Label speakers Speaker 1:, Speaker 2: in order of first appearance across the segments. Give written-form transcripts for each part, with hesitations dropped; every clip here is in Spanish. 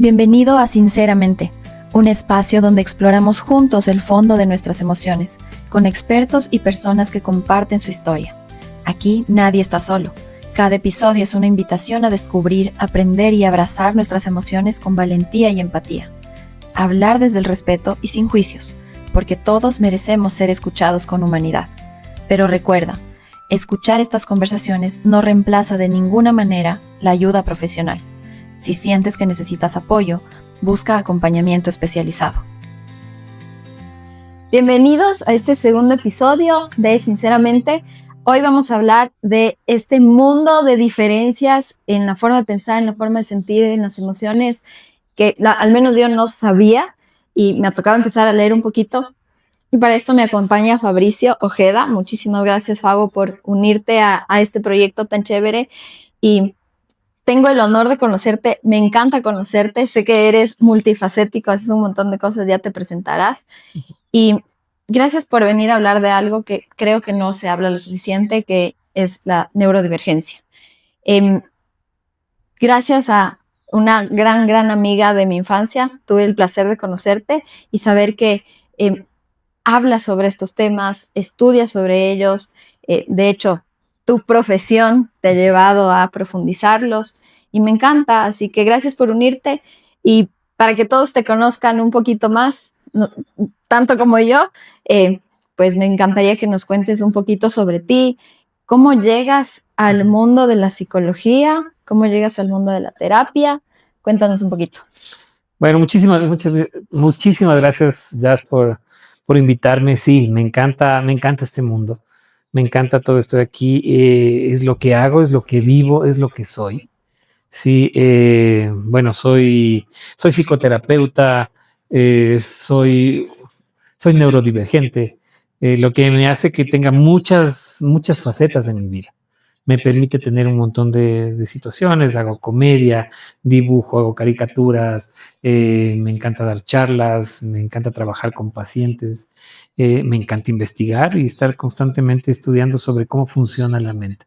Speaker 1: Bienvenido a Sinceramente, un espacio donde exploramos juntos el fondo de nuestras emociones, con expertos y personas que comparten su historia. Aquí nadie está solo. Cada episodio es una invitación a descubrir, aprender y abrazar nuestras emociones con valentía y empatía. Hablar desde el respeto y sin juicios, porque todos merecemos ser escuchados con humanidad. Pero recuerda, escuchar estas conversaciones no reemplaza de ninguna manera la ayuda profesional. Si sientes que necesitas apoyo, busca acompañamiento especializado.
Speaker 2: Bienvenidos a este segundo episodio de Sinceramente. Hoy vamos a hablar de este mundo de diferencias en la forma de pensar, en la forma de sentir, en las emociones, que al menos yo no sabía y me ha tocado empezar a leer un poquito. Y para esto me acompaña Fabricio Ojeda. Muchísimas gracias, Fabo, por unirte a este proyecto tan chévere. Y tengo el honor de conocerte, me encanta conocerte, sé que eres multifacético, haces un montón de cosas, ya te presentarás. Y gracias por venir a hablar de algo que creo que no se habla lo suficiente, que es la neurodivergencia. Gracias a una gran amiga de mi infancia, tuve el placer de conocerte y saber que hablas sobre estos temas, estudias sobre ellos, de hecho, tu profesión te ha llevado a profundizarlos y me encanta, así que gracias por unirte y para que todos te conozcan un poquito más, no, tanto como yo, pues me encantaría que nos cuentes un poquito sobre ti, cómo llegas al mundo de la psicología, cómo llegas al mundo de la terapia, cuéntanos un poquito.
Speaker 3: Bueno, muchísimas gracias, Jazz, por invitarme. Sí, me encanta este mundo. Me encanta todo esto de aquí. Es lo que hago, es lo que vivo, es lo que soy. Sí, bueno, soy psicoterapeuta, soy neurodivergente, lo que me hace que tenga muchas facetas en mi vida. Me permite tener un montón de situaciones, hago comedia, dibujo, hago caricaturas, me encanta dar charlas, me encanta trabajar con pacientes, me encanta investigar y estar constantemente estudiando sobre cómo funciona la mente.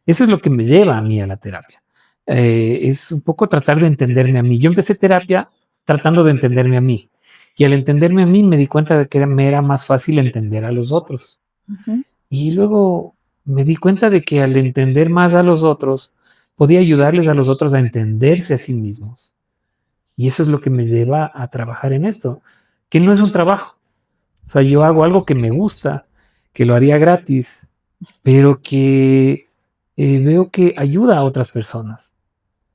Speaker 3: Eso es lo que me lleva a mí a la terapia. Es un poco tratar de entenderme a mí. Yo empecé terapia tratando de entenderme a mí y al entenderme a mí me di cuenta de que me era más fácil entender a los otros. Uh-huh. Y luego me di cuenta de que al entender más a los otros, podía ayudarles a los otros a entenderse a sí mismos. Y eso es lo que me lleva a trabajar en esto, que no es un trabajo. O sea, yo hago algo que me gusta, que lo haría gratis, pero que veo que ayuda a otras personas.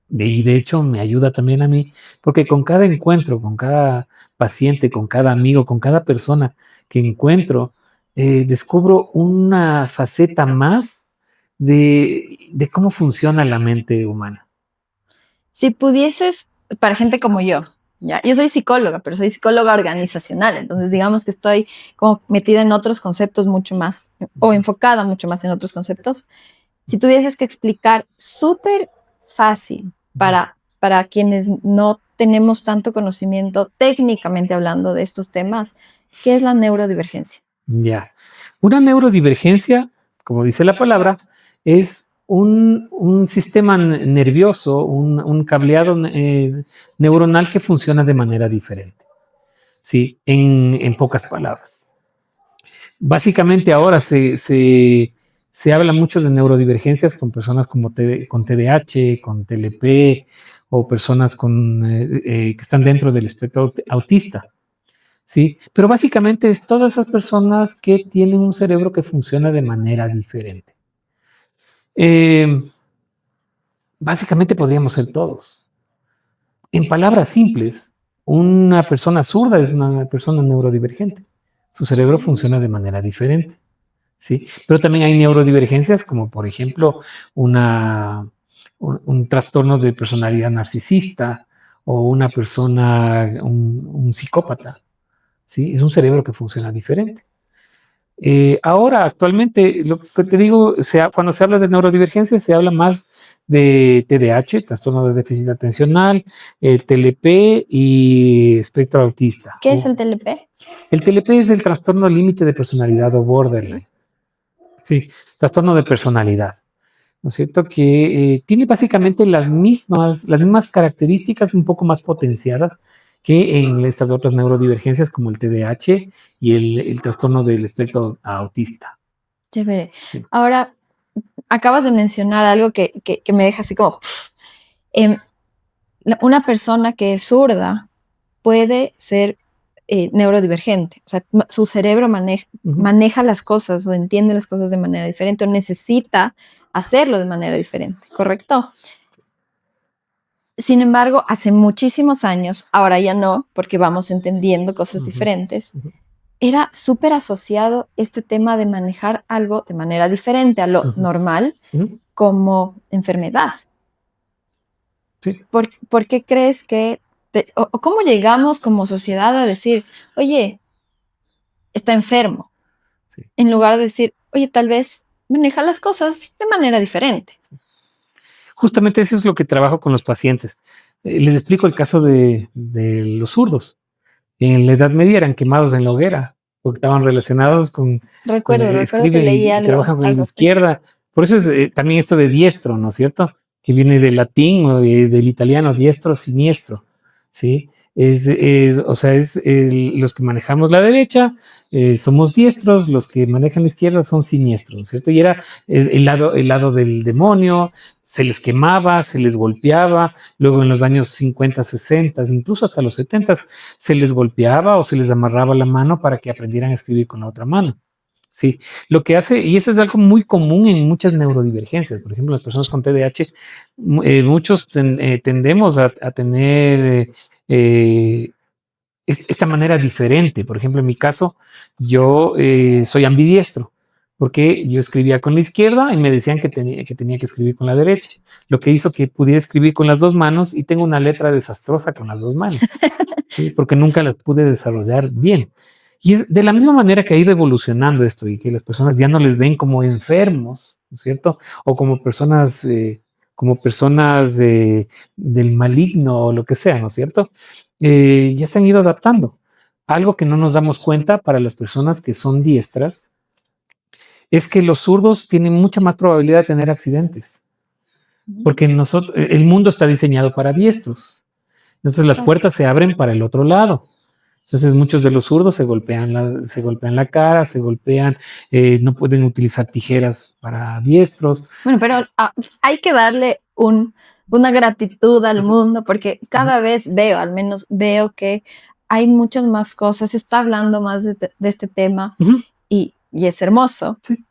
Speaker 3: Y de hecho me ayuda también a mí, porque con cada encuentro, con cada paciente, con cada amigo, con cada persona que encuentro, descubro una faceta más de cómo funciona la mente humana.
Speaker 2: Si pudieses, para gente como yo soy psicóloga, pero soy psicóloga organizacional, entonces digamos que estoy como metida en otros conceptos mucho más, o enfocada mucho más en otros conceptos. Si tuvieses que explicar súper fácil para quienes no tenemos tanto conocimiento técnicamente hablando de estos temas, ¿qué es la neurodivergencia?
Speaker 3: Ya. Una neurodivergencia, como dice la palabra, es un sistema nervioso, un cableado neuronal que funciona de manera diferente. Sí, en pocas palabras. Básicamente ahora se habla mucho de neurodivergencias con personas como con TDAH, con TLP o personas que están dentro del espectro autista. Sí, pero básicamente es todas esas personas que tienen un cerebro que funciona de manera diferente. Básicamente podríamos ser todos. En palabras simples, una persona zurda es una persona neurodivergente. Su cerebro funciona de manera diferente. ¿Sí? Pero también hay neurodivergencias como, por ejemplo, un trastorno de personalidad narcisista o una persona, un psicópata. ¿Sí? Es un cerebro que funciona diferente. Ahora, actualmente, lo que te digo, cuando se habla de neurodivergencia, se habla más de TDAH, trastorno de déficit atencional, TLP y espectro autista.
Speaker 2: ¿Qué es el TLP?
Speaker 3: El TLP es el trastorno límite de personalidad o borderline. Sí, trastorno de personalidad. ¿no es cierto? Que tiene básicamente las mismas características un poco más potenciadas que en estas otras neurodivergencias como el TDAH y el trastorno del espectro autista.
Speaker 2: Chévere.
Speaker 3: Sí.
Speaker 2: Ahora, acabas de mencionar algo que me deja así como... una persona que es zurda puede ser neurodivergente. O sea, su cerebro maneja las cosas o entiende las cosas de manera diferente o necesita hacerlo de manera diferente, ¿correcto? Sin embargo, hace muchísimos años, ahora ya no, porque vamos entendiendo cosas diferentes, era súper asociado este tema de manejar algo de manera diferente a lo normal como enfermedad.
Speaker 3: Sí.
Speaker 2: ¿Por qué crees que, o cómo llegamos como sociedad a decir, oye, está enfermo?
Speaker 3: Sí.
Speaker 2: En lugar de decir, oye, tal vez maneja las cosas de manera diferente.
Speaker 3: Justamente eso es lo que trabajo con los pacientes. Les explico el caso de los zurdos. En la Edad Media eran quemados en la hoguera porque estaban relacionados con
Speaker 2: Recuerdo que
Speaker 3: escriben
Speaker 2: leí
Speaker 3: y trabajan con la
Speaker 2: algo así.
Speaker 3: izquierda. Por eso es también esto de diestro, ¿no es cierto? Que viene del latín o del italiano, diestro, siniestro, ¿sí? O sea, los que manejamos la derecha somos diestros, los que manejan la izquierda son siniestros, ¿no es cierto? Y era el lado del demonio, se les quemaba, se les golpeaba, luego en los años 50, 60, incluso hasta los 70, se les golpeaba o se les amarraba la mano para que aprendieran a escribir con la otra mano. Sí, lo que hace, y eso es algo muy común en muchas neurodivergencias, por ejemplo, las personas con TDAH, muchos tendemos a tener esta manera diferente. Por ejemplo, en mi caso, yo soy ambidiestro, porque yo escribía con la izquierda y me decían que tenía que escribir con la derecha, lo que hizo que pudiera escribir con las dos manos y tengo una letra desastrosa con las dos manos, ¿sí? Porque nunca la pude desarrollar bien. Y es de la misma manera que ha ido evolucionando esto y que las personas ya no les ven como enfermos, ¿no es cierto? O como personas del maligno o lo que sea, ¿no es cierto? Ya se han ido adaptando. Algo que no nos damos cuenta para las personas que son diestras es que los zurdos tienen mucha más probabilidad de tener accidentes, porque el mundo está diseñado para diestros. Entonces las puertas se abren para el otro lado. Entonces muchos de los zurdos se golpean la cara, no pueden utilizar tijeras para diestros.
Speaker 2: Bueno, pero hay que darle una gratitud al mundo porque cada vez al menos veo que hay muchas más cosas, se está hablando más de este tema y es hermoso.
Speaker 3: Sí.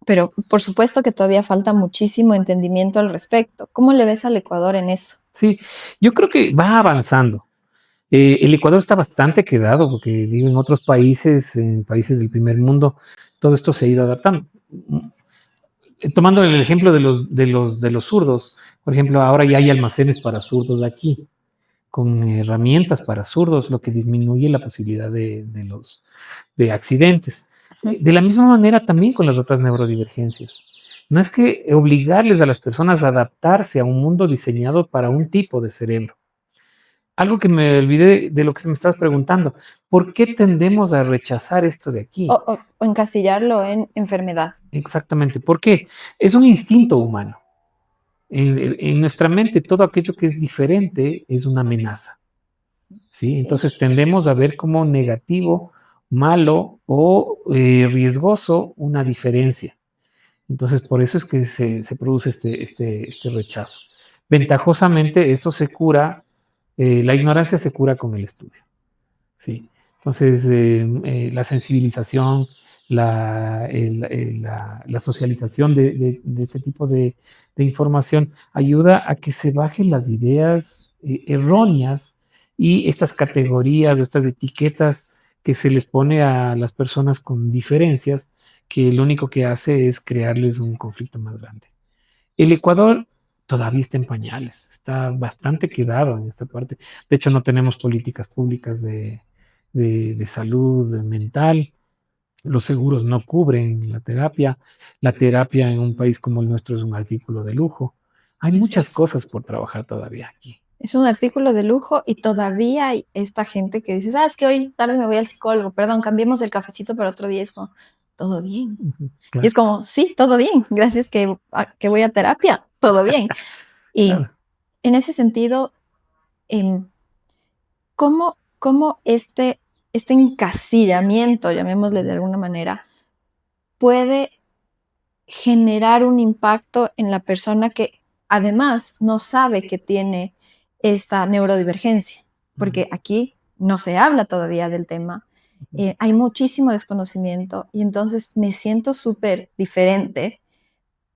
Speaker 2: Pero por supuesto que todavía falta muchísimo entendimiento al respecto. ¿Cómo le ves al Ecuador en eso?
Speaker 3: Sí, yo creo que va avanzando. El Ecuador está bastante quedado porque vive en otros países, en países del primer mundo, todo esto se ha ido adaptando. Tomando el ejemplo de los zurdos, por ejemplo, ahora ya hay almacenes para zurdos aquí, con herramientas para zurdos, lo que disminuye la posibilidad de accidentes. De la misma manera también con las otras neurodivergencias. No es que obligarles a las personas a adaptarse a un mundo diseñado para un tipo de cerebro. Algo que me olvidé de lo que me estabas preguntando, ¿por qué tendemos a rechazar esto de aquí?
Speaker 2: O encasillarlo en enfermedad.
Speaker 3: Exactamente, ¿por qué? Es un instinto humano. En nuestra mente, todo aquello que es diferente es una amenaza. ¿Sí? Entonces tendemos a ver como negativo, malo o riesgoso una diferencia. Entonces, por eso es que se produce este rechazo. Ventajosamente, eso se cura, la ignorancia se cura con el estudio. ¿Sí? Entonces, la sensibilización, la socialización de este tipo de información ayuda a que se bajen las ideas erróneas y estas categorías o estas etiquetas que se les pone a las personas con diferencias, que lo único que hace es crearles un conflicto más grande. El Ecuador todavía está en pañales, está bastante quedado en esta parte. De hecho, no tenemos políticas públicas de salud mental. Los seguros no cubren la terapia. La terapia en un país como el nuestro es un artículo de lujo. Hay muchas cosas por trabajar todavía aquí.
Speaker 2: Es un artículo de lujo y todavía hay esta gente que dice, es que hoy tarde me voy al psicólogo, perdón, cambiemos el cafecito para otro día. Es como, todo bien.
Speaker 3: Ujú,
Speaker 2: Y
Speaker 3: claro,
Speaker 2: es como, sí, todo bien, gracias que voy a terapia, todo bien. Y
Speaker 3: claro.
Speaker 2: en ese sentido, em, ¿cómo este encasillamiento, llamémosle de alguna manera, puede generar un impacto en la persona que además no sabe que tiene esta neurodivergencia?
Speaker 3: Ujú.
Speaker 2: Porque aquí no se habla todavía del tema, hay muchísimo desconocimiento y entonces me siento súper diferente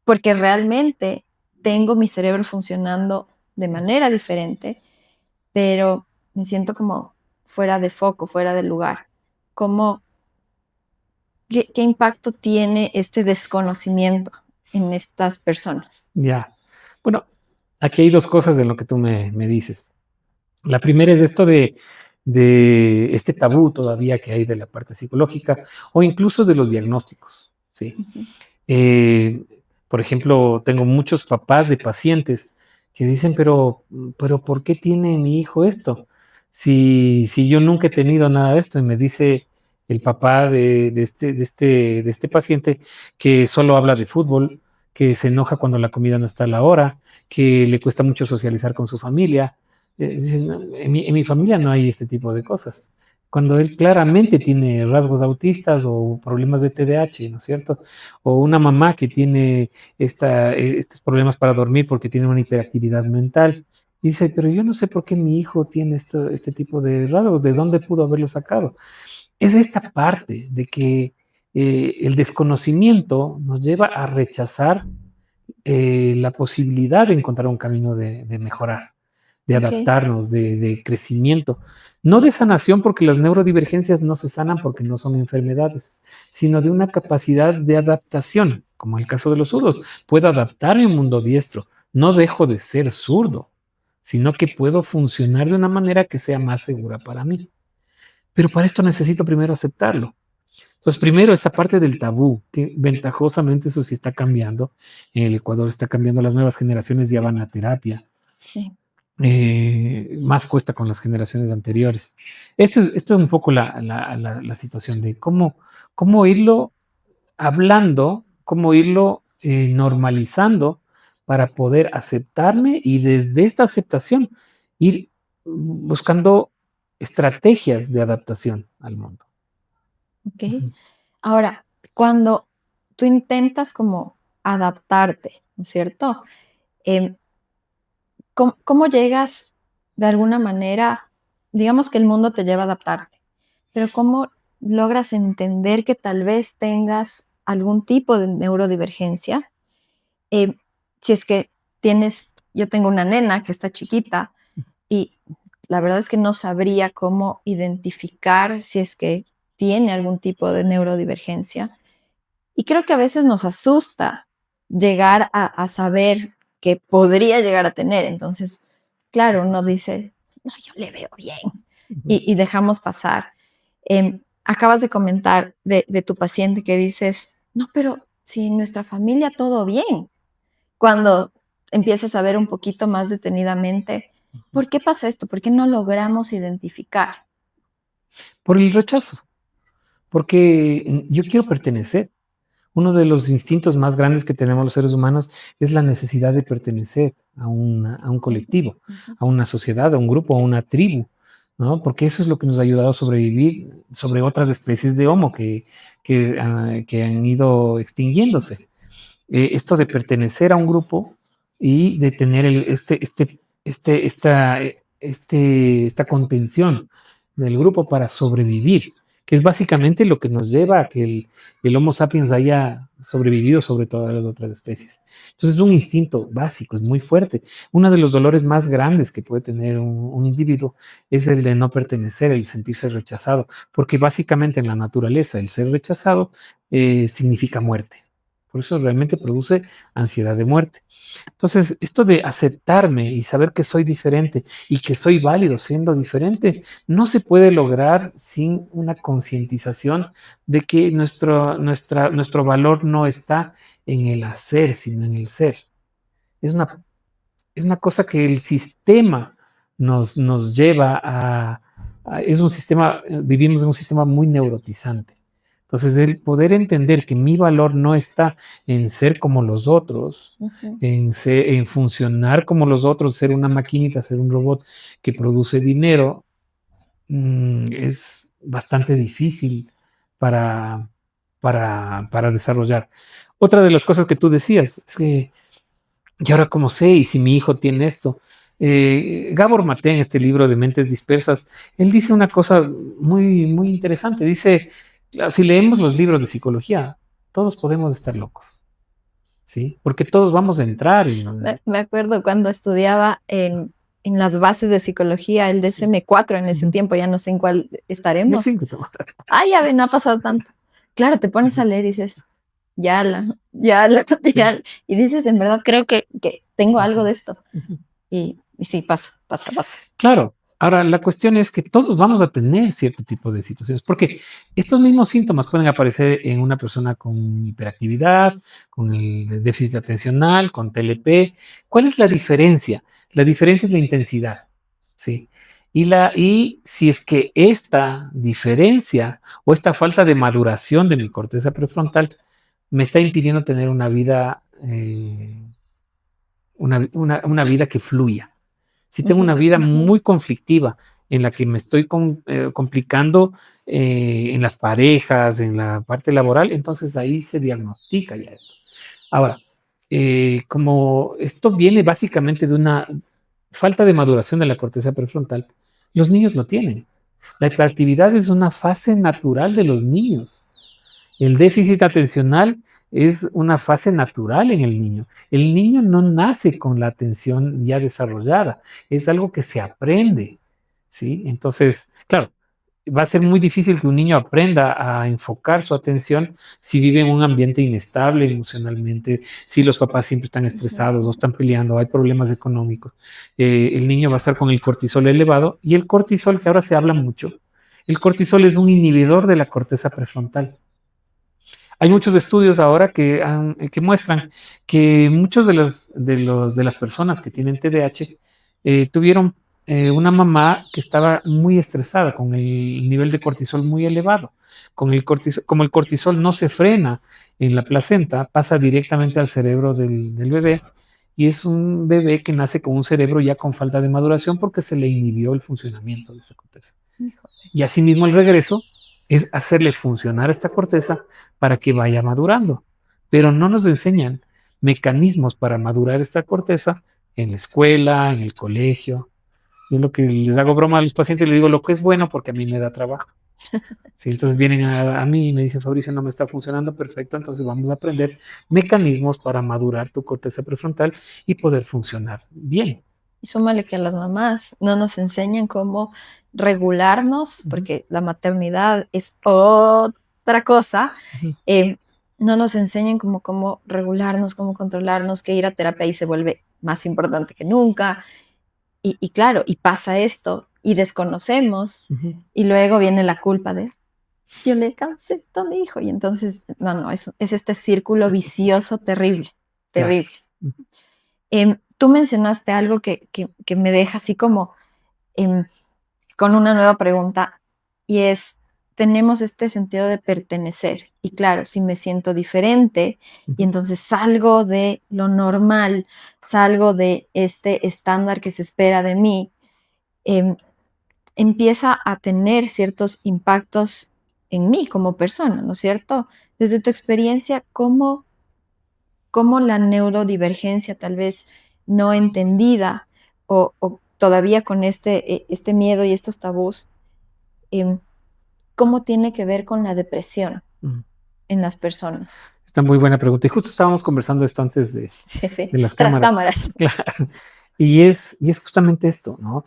Speaker 2: porque realmente tengo mi cerebro funcionando de manera diferente, pero me siento como fuera de foco, fuera de lugar. ¿Cómo, qué impacto tiene este desconocimiento en estas personas?
Speaker 3: Ya. Bueno, aquí hay dos cosas de lo que tú me dices. La primera es esto de este tabú todavía que hay de la parte psicológica o incluso de los diagnósticos, ¿sí?
Speaker 2: Ujú.
Speaker 3: Eh, por ejemplo, tengo muchos papás de pacientes que dicen, pero ¿por qué tiene mi hijo esto? Si yo nunca he tenido nada de esto. Y me dice el papá de este paciente que solo habla de fútbol, que se enoja cuando la comida no está a la hora, que le cuesta mucho socializar con su familia. Dicen, "No, en mi familia no hay este tipo de cosas. Cuando él claramente tiene rasgos autistas o problemas de TDAH, ¿no es cierto? O una mamá que tiene estos problemas para dormir porque tiene una hiperactividad mental. Y dice, pero yo no sé por qué mi hijo tiene este tipo de rasgos, ¿de dónde pudo haberlo sacado? Es esta parte de que el desconocimiento nos lleva a rechazar la posibilidad de encontrar un camino de mejorar, de
Speaker 2: Ok,
Speaker 3: adaptarnos, de crecimiento. No de sanación, porque las neurodivergencias no se sanan porque no son enfermedades, sino de una capacidad de adaptación, como el caso de los zurdos. Puedo adaptarme a un mundo diestro, no dejo de ser zurdo, sino que puedo funcionar de una manera que sea más segura para mí. Pero para esto necesito primero aceptarlo. Entonces, primero, esta parte del tabú, que ventajosamente eso sí está cambiando. En el Ecuador está cambiando, las nuevas generaciones ya van a terapia.
Speaker 2: sí,
Speaker 3: Más cuesta con las generaciones anteriores. Esto es un poco la situación de cómo irlo hablando, cómo irlo normalizando para poder aceptarme y desde esta aceptación ir buscando estrategias de adaptación al mundo.
Speaker 2: ok.
Speaker 3: Ujú.
Speaker 2: Ahora, cuando tú intentas como adaptarte, ¿no es cierto? Em, ¿cómo llegas de alguna manera? Digamos que el mundo te lleva a adaptarte, pero ¿cómo logras entender que tal vez tengas algún tipo de neurodivergencia? Em, si es que yo tengo una nena que está chiquita y la verdad es que no sabría cómo identificar si es que tiene algún tipo de neurodivergencia. Y creo que a veces nos asusta llegar a saber que podría llegar a tener. Entonces, claro, uno dice, no, yo le veo bien
Speaker 3: Ujú.
Speaker 2: y dejamos pasar. Acabas de comentar de tu paciente que dices, no, pero si en nuestra familia todo bien. Cuando empiezas a ver un poquito más detenidamente, ¿por qué pasa esto? ¿Por qué no logramos identificar?
Speaker 3: Por el rechazo, porque yo quiero pertenecer. Uno de los instintos más grandes que tenemos los seres humanos es la necesidad de pertenecer a un
Speaker 2: Ujú,
Speaker 3: colectivo,
Speaker 2: ujú.
Speaker 3: a una sociedad, a un grupo, a una tribu, ¿no? Porque eso es lo que nos ha ayudado a sobrevivir sobre otras especies de Homo que han ido extinguiéndose. Esto de pertenecer a un grupo y de tener esta contención del grupo para sobrevivir, que es básicamente lo que nos lleva a que el Homo sapiens haya sobrevivido sobre todas las otras especies. Entonces es un instinto básico, es muy fuerte. Uno de los dolores más grandes que puede tener un individuo es el de no pertenecer, el sentirse rechazado, porque básicamente en la naturaleza el ser rechazado significa muerte. Por eso realmente produce ansiedad de muerte. Entonces, esto de aceptarme y saber que soy diferente y que soy válido siendo diferente, no se puede lograr sin una concientización de que nuestro valor no está en el hacer, sino en el ser. Es una, es una cosa que el sistema nos lleva es un sistema, vivimos en un sistema muy neurotizante, Entonces, el poder entender que mi valor no está en ser como los otros, en funcionar como los otros, ser una maquinita, ser un robot que produce dinero, es bastante difícil para, para desarrollar. Otra de las cosas que tú decías es que, ¿y ahora cómo sé? ¿Y si mi hijo tiene esto? Gabor Maté, en este libro de Mentes Dispersas, él dice una cosa muy, muy interesante. Dice, claro, si leemos los libros de psicología, todos podemos estar locos, ¿sí? Porque todos vamos a entrar.
Speaker 2: Me acuerdo cuando estudiaba en las bases de psicología, el DSM-4 en ese tiempo, ya no sé en cuál estaremos. Ya no ha pasado tanto. Claro, te pones a leer y dices, y dices, en verdad creo que tengo algo de esto. Y sí, pasa.
Speaker 3: Claro. Ahora, la cuestión es que todos vamos a tener cierto tipo de situaciones, porque estos mismos síntomas pueden aparecer en una persona con hiperactividad, con el déficit atencional, con TLP. ¿Cuál es la diferencia? La diferencia es la intensidad, ¿sí? Y si es que esta diferencia o esta falta de maduración de mi corteza prefrontal me está impidiendo tener una vida, una vida que fluya. Si tengo una vida muy conflictiva en la que me estoy complicando en las parejas, en la parte laboral, entonces ahí se diagnostica ya esto. Ahora, como esto viene básicamente de una falta de maduración de la corteza prefrontal, los niños lo tienen. La hiperactividad es una fase natural de los niños. El déficit atencional es una fase natural en el niño. El niño no nace con la atención ya desarrollada, es algo que se aprende, ¿sí? Entonces, claro, va a ser muy difícil que un niño aprenda a enfocar su atención si vive en un ambiente inestable emocionalmente, si los papás siempre están estresados o están peleando, hay problemas económicos. El niño va a estar con el cortisol elevado y el cortisol, que ahora se habla mucho, el cortisol es un inhibidor de la corteza prefrontal. Hay muchos estudios ahora que muestran que muchos de las personas que tienen TDAH tuvieron una mamá que estaba muy estresada con el nivel de cortisol muy elevado. Como el cortisol no se frena en la placenta, pasa directamente al cerebro del bebé y es un bebé que nace con un cerebro ya con falta de maduración porque se le inhibió el funcionamiento de esta corteza. Y asimismo el regreso es hacerle funcionar esta corteza para que vaya madurando. Pero no nos enseñan mecanismos para madurar esta corteza en la escuela, en el colegio. Yo lo que les hago broma a los pacientes, les digo lo que es bueno porque a mí me da trabajo. Si entonces vienen a mí y me dicen, Fabricio, no me está funcionando perfecto, entonces vamos a aprender mecanismos para madurar tu corteza prefrontal y poder funcionar bien.
Speaker 2: Y súmale que a las mamás no nos enseñan cómo regularnos, porque la maternidad es otra cosa. No nos enseñan cómo regularnos, cómo controlarnos, que ir a terapia ahí se vuelve más importante que nunca. Y claro, y pasa esto, y desconocemos, y luego viene la culpa de, yo le cansé esto a mi hijo, y entonces, no, es este círculo vicioso terrible.
Speaker 3: Claro.
Speaker 2: Tú mencionaste algo que me deja así como con una nueva pregunta, y es, tenemos este sentido de pertenecer, y claro, si me siento diferente, y entonces salgo de lo normal, salgo de este estándar que se espera de mí, empieza a tener ciertos impactos en mí como persona, ¿no es cierto? Desde tu experiencia, ¿cómo la neurodivergencia tal vez no entendida o todavía con este miedo y estos tabús, cómo tiene que ver con la depresión en las personas?
Speaker 3: Esta muy buena pregunta. Y justo estábamos conversando esto antes de las cámaras. Claro. Y es justamente esto, ¿no?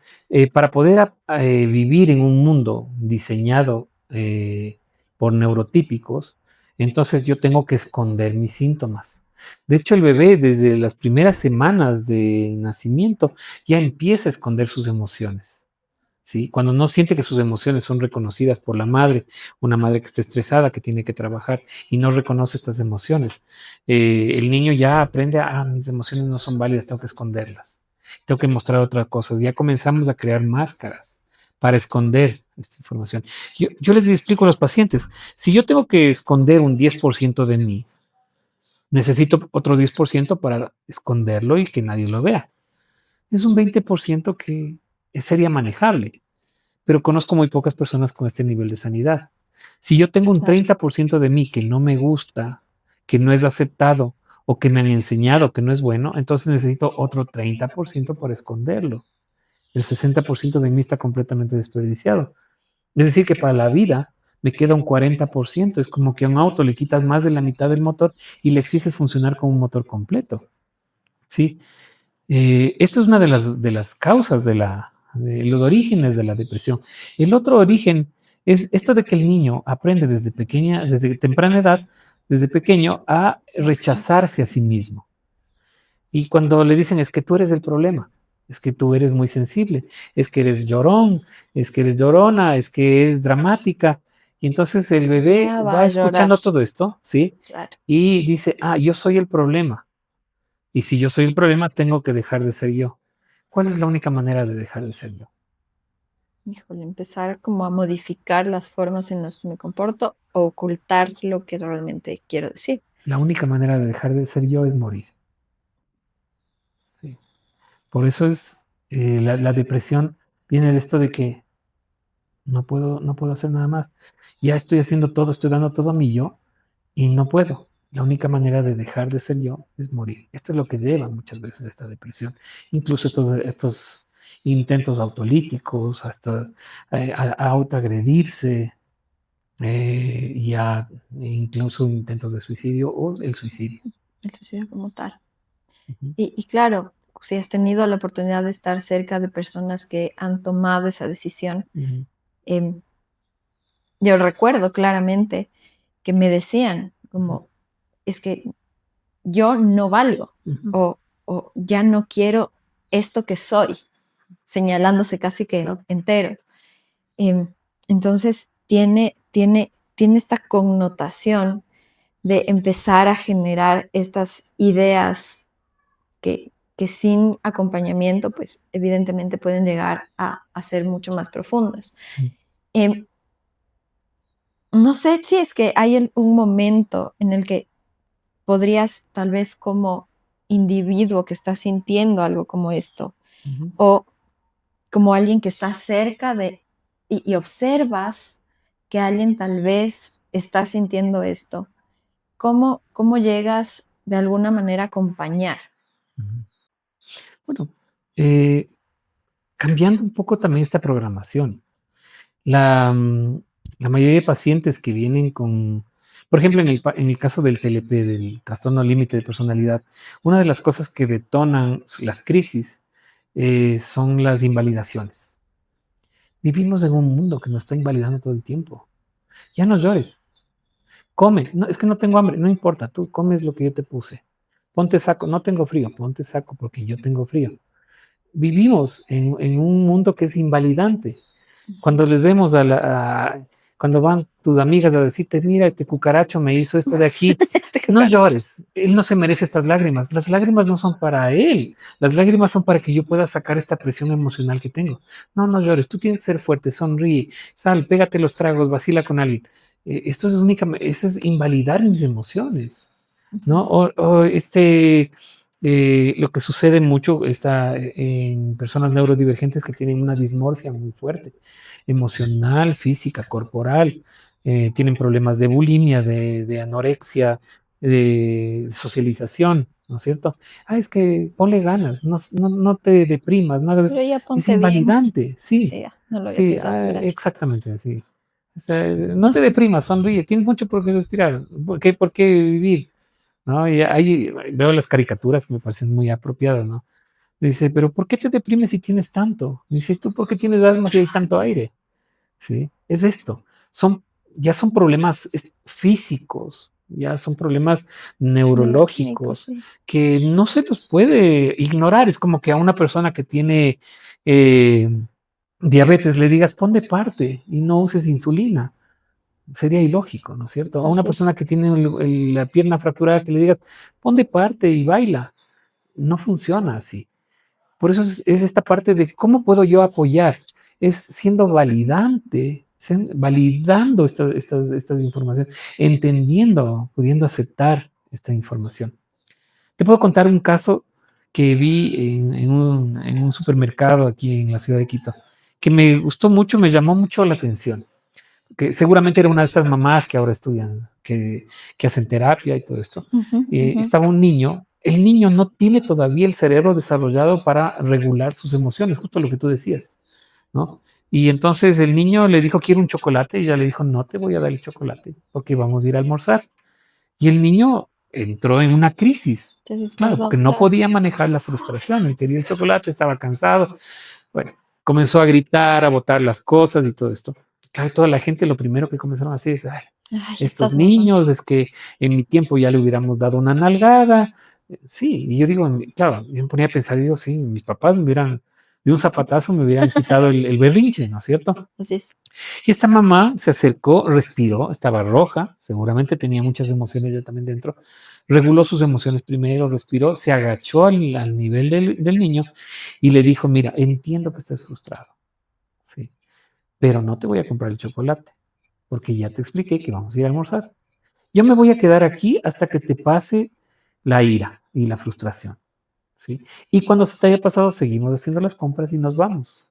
Speaker 3: Para poder vivir en un mundo diseñado por neurotípicos, entonces yo tengo que esconder mis síntomas. De hecho, el bebé desde las primeras semanas de nacimiento ya empieza a esconder sus emociones. ¿Sí? Cuando no siente que sus emociones son reconocidas por la madre, una madre que está estresada, que tiene que trabajar y no reconoce estas emociones, el niño ya aprende mis emociones no son válidas, tengo que esconderlas, tengo que mostrar otra cosa. Ya comenzamos a crear máscaras para esconder esta información. Yo les explico a los pacientes, si yo tengo que esconder un 10% de mí, necesito otro 10% para esconderlo y que nadie lo vea. Es un 20% que sería manejable, pero conozco muy pocas personas con este nivel de sanidad. Si yo tengo un 30% de mí que no me gusta, que no es aceptado o que me han enseñado que no es bueno, entonces necesito otro 30% para esconderlo. El 60% de mí está completamente desperdiciado. Es decir, que para la vida me queda un 40%. Es como que a un auto le quitas más de la mitad del motor y le exiges funcionar con un motor completo. ¿Sí? Esto es una de las causas de los orígenes de la depresión. El otro origen es esto de que el niño aprende desde temprana edad, desde pequeño, a rechazarse a sí mismo. Y cuando le dicen es que tú eres el problema, es que tú eres muy sensible, es que eres llorón, es que eres llorona, es que es dramática. Y entonces el bebé
Speaker 2: Ya
Speaker 3: va
Speaker 2: a
Speaker 3: escuchando
Speaker 2: llorar.
Speaker 3: todo esto, ¿sí?
Speaker 2: Claro.
Speaker 3: Y dice, yo soy el problema. Y si yo soy el problema, tengo que dejar de ser yo. ¿Cuál es la única manera de dejar de ser yo?
Speaker 2: Híjole, empezar como a modificar las formas en las que me comporto o ocultar lo que realmente quiero decir.
Speaker 3: La única manera de dejar de ser yo es morir. Sí. Por eso es la depresión viene de esto de que no puedo hacer nada más. Ya estoy haciendo todo, estoy dando todo a mi yo y no puedo. La única manera de dejar de ser yo es morir. Esto es lo que lleva muchas veces a esta depresión. Incluso estos intentos autolíticos, hasta a autoagredirse, incluso intentos de suicidio o el suicidio.
Speaker 2: El suicidio como tal.
Speaker 3: Ujú.
Speaker 2: Y claro, si has tenido la oportunidad de estar cerca de personas que han tomado esa decisión,
Speaker 3: Ujú.
Speaker 2: em, yo recuerdo claramente que me decían como, es que yo no valgo
Speaker 3: Ujú.
Speaker 2: o ya no quiero esto que soy, señalándose casi que
Speaker 3: Claro.
Speaker 2: enteros. Entonces tiene esta connotación de empezar a generar estas ideas que sin acompañamiento, pues evidentemente pueden llegar a ser mucho más profundas.
Speaker 3: Mm.
Speaker 2: Em, no sé si es que hay un momento en el que podrías tal vez como individuo que está sintiendo algo como esto,
Speaker 3: Ujú.
Speaker 2: o como alguien que está cerca de y observas que alguien tal vez está sintiendo esto, ¿cómo llegas de alguna manera a acompañar?
Speaker 3: Ujú. Bueno, eh, cambiando un poco también esta programación. La, mm, la mayoría de pacientes que vienen con, por ejemplo, en el caso del TLP, del trastorno límite de personalidad, una de las cosas que detonan las crisis son las invalidaciones. Vivimos en un mundo que nos está invalidando todo el tiempo. Ya no llores, come. No, es que no tengo hambre, no importa, tú comes lo que yo te puse. Ponte saco, no tengo frío, ponte saco porque yo tengo frío. Vivimos en un mundo que es invalidante. Cuando les vemos cuando van tus amigas a decirte, mira, este cucaracho me hizo esto de aquí, no llores, él no se merece estas lágrimas. Las lágrimas no son para él, las lágrimas son para que yo pueda sacar esta presión emocional que tengo. No, no llores, tú tienes que ser fuerte, sonríe, sal, pégate los tragos, vacila con alguien. Eso es invalidar mis emociones, ¿no? Lo que sucede mucho está en personas neurodivergentes que tienen una dismorfia muy fuerte, emocional, física, corporal, tienen problemas de bulimia, de anorexia, de socialización, ¿no es cierto? Es que ponle ganas, no te deprimas, no hagas
Speaker 2: Pero ya
Speaker 3: es
Speaker 2: ponte bien.
Speaker 3: invalidante, sí,
Speaker 2: Sí, ya, no lo había
Speaker 3: sí,
Speaker 2: pensado, gracias.
Speaker 3: exactamente, sí. O sea, no te deprimas, sonríe, tienes mucho por qué respirar, por qué vivir? ¿No? Y ahí veo las caricaturas que me parecen muy apropiadas, ¿no? Dice, pero ¿por qué te deprimes si tienes tanto? Dice, ¿tú por qué tienes asma si hay tanto aire? Sí, es esto. Son, ya son problemas físicos, ya son problemas
Speaker 2: Neurológico,
Speaker 3: neurológicos
Speaker 2: sí.
Speaker 3: que no se los puede ignorar. Es como que a una persona que tiene eh, diabetes le digas, pon de parte y no uses insulina. Sería ilógico, ¿no es cierto? A una
Speaker 2: Así
Speaker 3: persona
Speaker 2: es.
Speaker 3: que tiene la pierna fracturada que le digas, pon de parte y baila. No funciona así. Por eso es esta parte de cómo puedo yo apoyar. es siendo validante, validando estas informaciones, entendiendo, pudiendo aceptar esta información. Te puedo contar un caso que vi en un supermercado aquí en la ciudad de Quito, que me gustó mucho, me llamó mucho la atención, que seguramente era una de estas mamás que ahora estudian, que hacen terapia y todo esto. Estaba un niño, el niño no tiene todavía el cerebro desarrollado para regular sus emociones, justo lo que tú decías, ¿no? Y entonces el niño le dijo, quiero un chocolate, y ella le dijo, no te voy a dar el chocolate, porque vamos a ir a almorzar. Y el niño entró en una crisis, claro, porque no podía manejar la frustración, él quería el chocolate, estaba cansado, bueno, comenzó a gritar, a botar las cosas y todo esto. Claro, toda la gente lo primero que comenzaron a hacer es, ay, estos niños, es que en mi tiempo ya le hubiéramos dado una nalgada. Sí, y yo digo, claro, yo me ponía a pensar, digo, sí, mis papás me hubieran, de un zapatazo me hubieran quitado el berrinche, ¿no es cierto?
Speaker 2: Así es.
Speaker 3: Y esta mamá se acercó, respiró, estaba roja, seguramente tenía muchas emociones ya también dentro, reguló sus emociones primero, respiró, se agachó al nivel del niño y le dijo, mira, entiendo que estés frustrado, sí, pero no te voy a comprar el chocolate, porque ya te expliqué que vamos a ir a almorzar. Yo me voy a quedar aquí hasta que te pase la ira y la frustración, ¿sí? Y cuando se te haya pasado, seguimos haciendo las compras y nos vamos.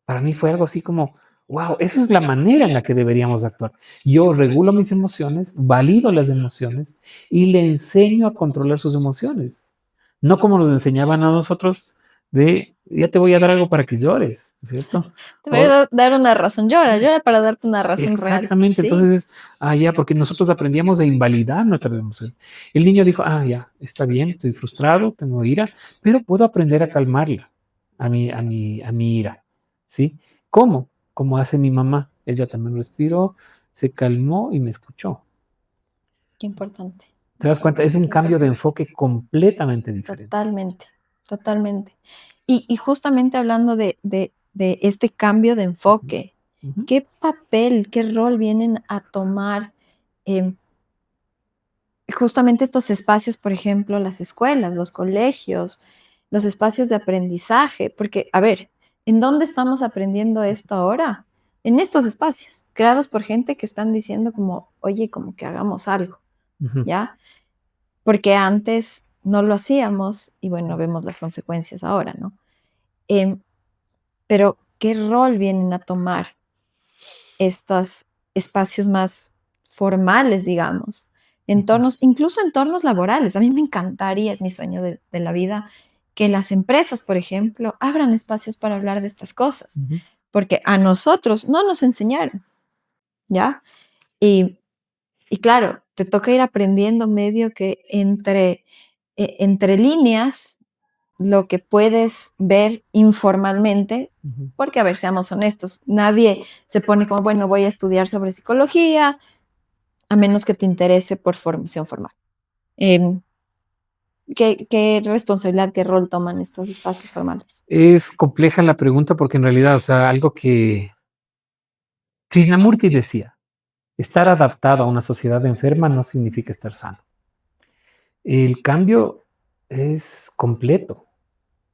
Speaker 3: Para mí fue algo así como, wow, esa es la manera en la que deberíamos actuar. Yo regulo mis emociones, valido las emociones y le enseño a controlar sus emociones. No como nos enseñaban a nosotros de, ya te voy a dar algo para que llores, ¿cierto?
Speaker 2: Te voy a dar una razón, llora para darte una razón real.
Speaker 3: Exactamente, ¿sí? Entonces ya, porque nosotros aprendíamos a invalidar nuestras emociones. El niño dijo, ya, está bien, estoy frustrado, tengo ira, pero puedo aprender a calmarla, a mi ira, ¿sí? ¿Cómo? Como hace mi mamá. Ella también respiró, se calmó y me escuchó.
Speaker 2: Qué importante.
Speaker 3: ¿Te das cuenta? Es un cambio de enfoque completamente diferente.
Speaker 2: Totalmente. Y justamente hablando de este cambio de enfoque, ¿qué papel, qué rol vienen a tomar justamente estos espacios, por ejemplo, las escuelas, los colegios, los espacios de aprendizaje? Porque, a ver, ¿en dónde estamos aprendiendo esto ahora? En estos espacios, creados por gente que están diciendo como, oye, como que hagamos algo, ¿ya? Porque antes no lo hacíamos y bueno, vemos las consecuencias ahora, ¿no? Pero, ¿qué rol vienen a tomar estos espacios más formales, digamos? Incluso entornos laborales. A mí me encantaría, es mi sueño de la vida, que las empresas, por ejemplo, abran espacios para hablar de estas cosas, porque a nosotros no nos enseñaron, ¿ya? Y claro, te toca ir aprendiendo medio que entre líneas lo que puedes ver informalmente, porque, a ver, seamos honestos, nadie se pone como, bueno, voy a estudiar sobre psicología, a menos que te interese por formación formal. ¿Qué responsabilidad, qué rol toman estos espacios formales?
Speaker 3: Es compleja la pregunta porque en realidad, o sea, algo que Krishnamurti decía, estar adaptado a una sociedad enferma no significa estar sano. El cambio es completo,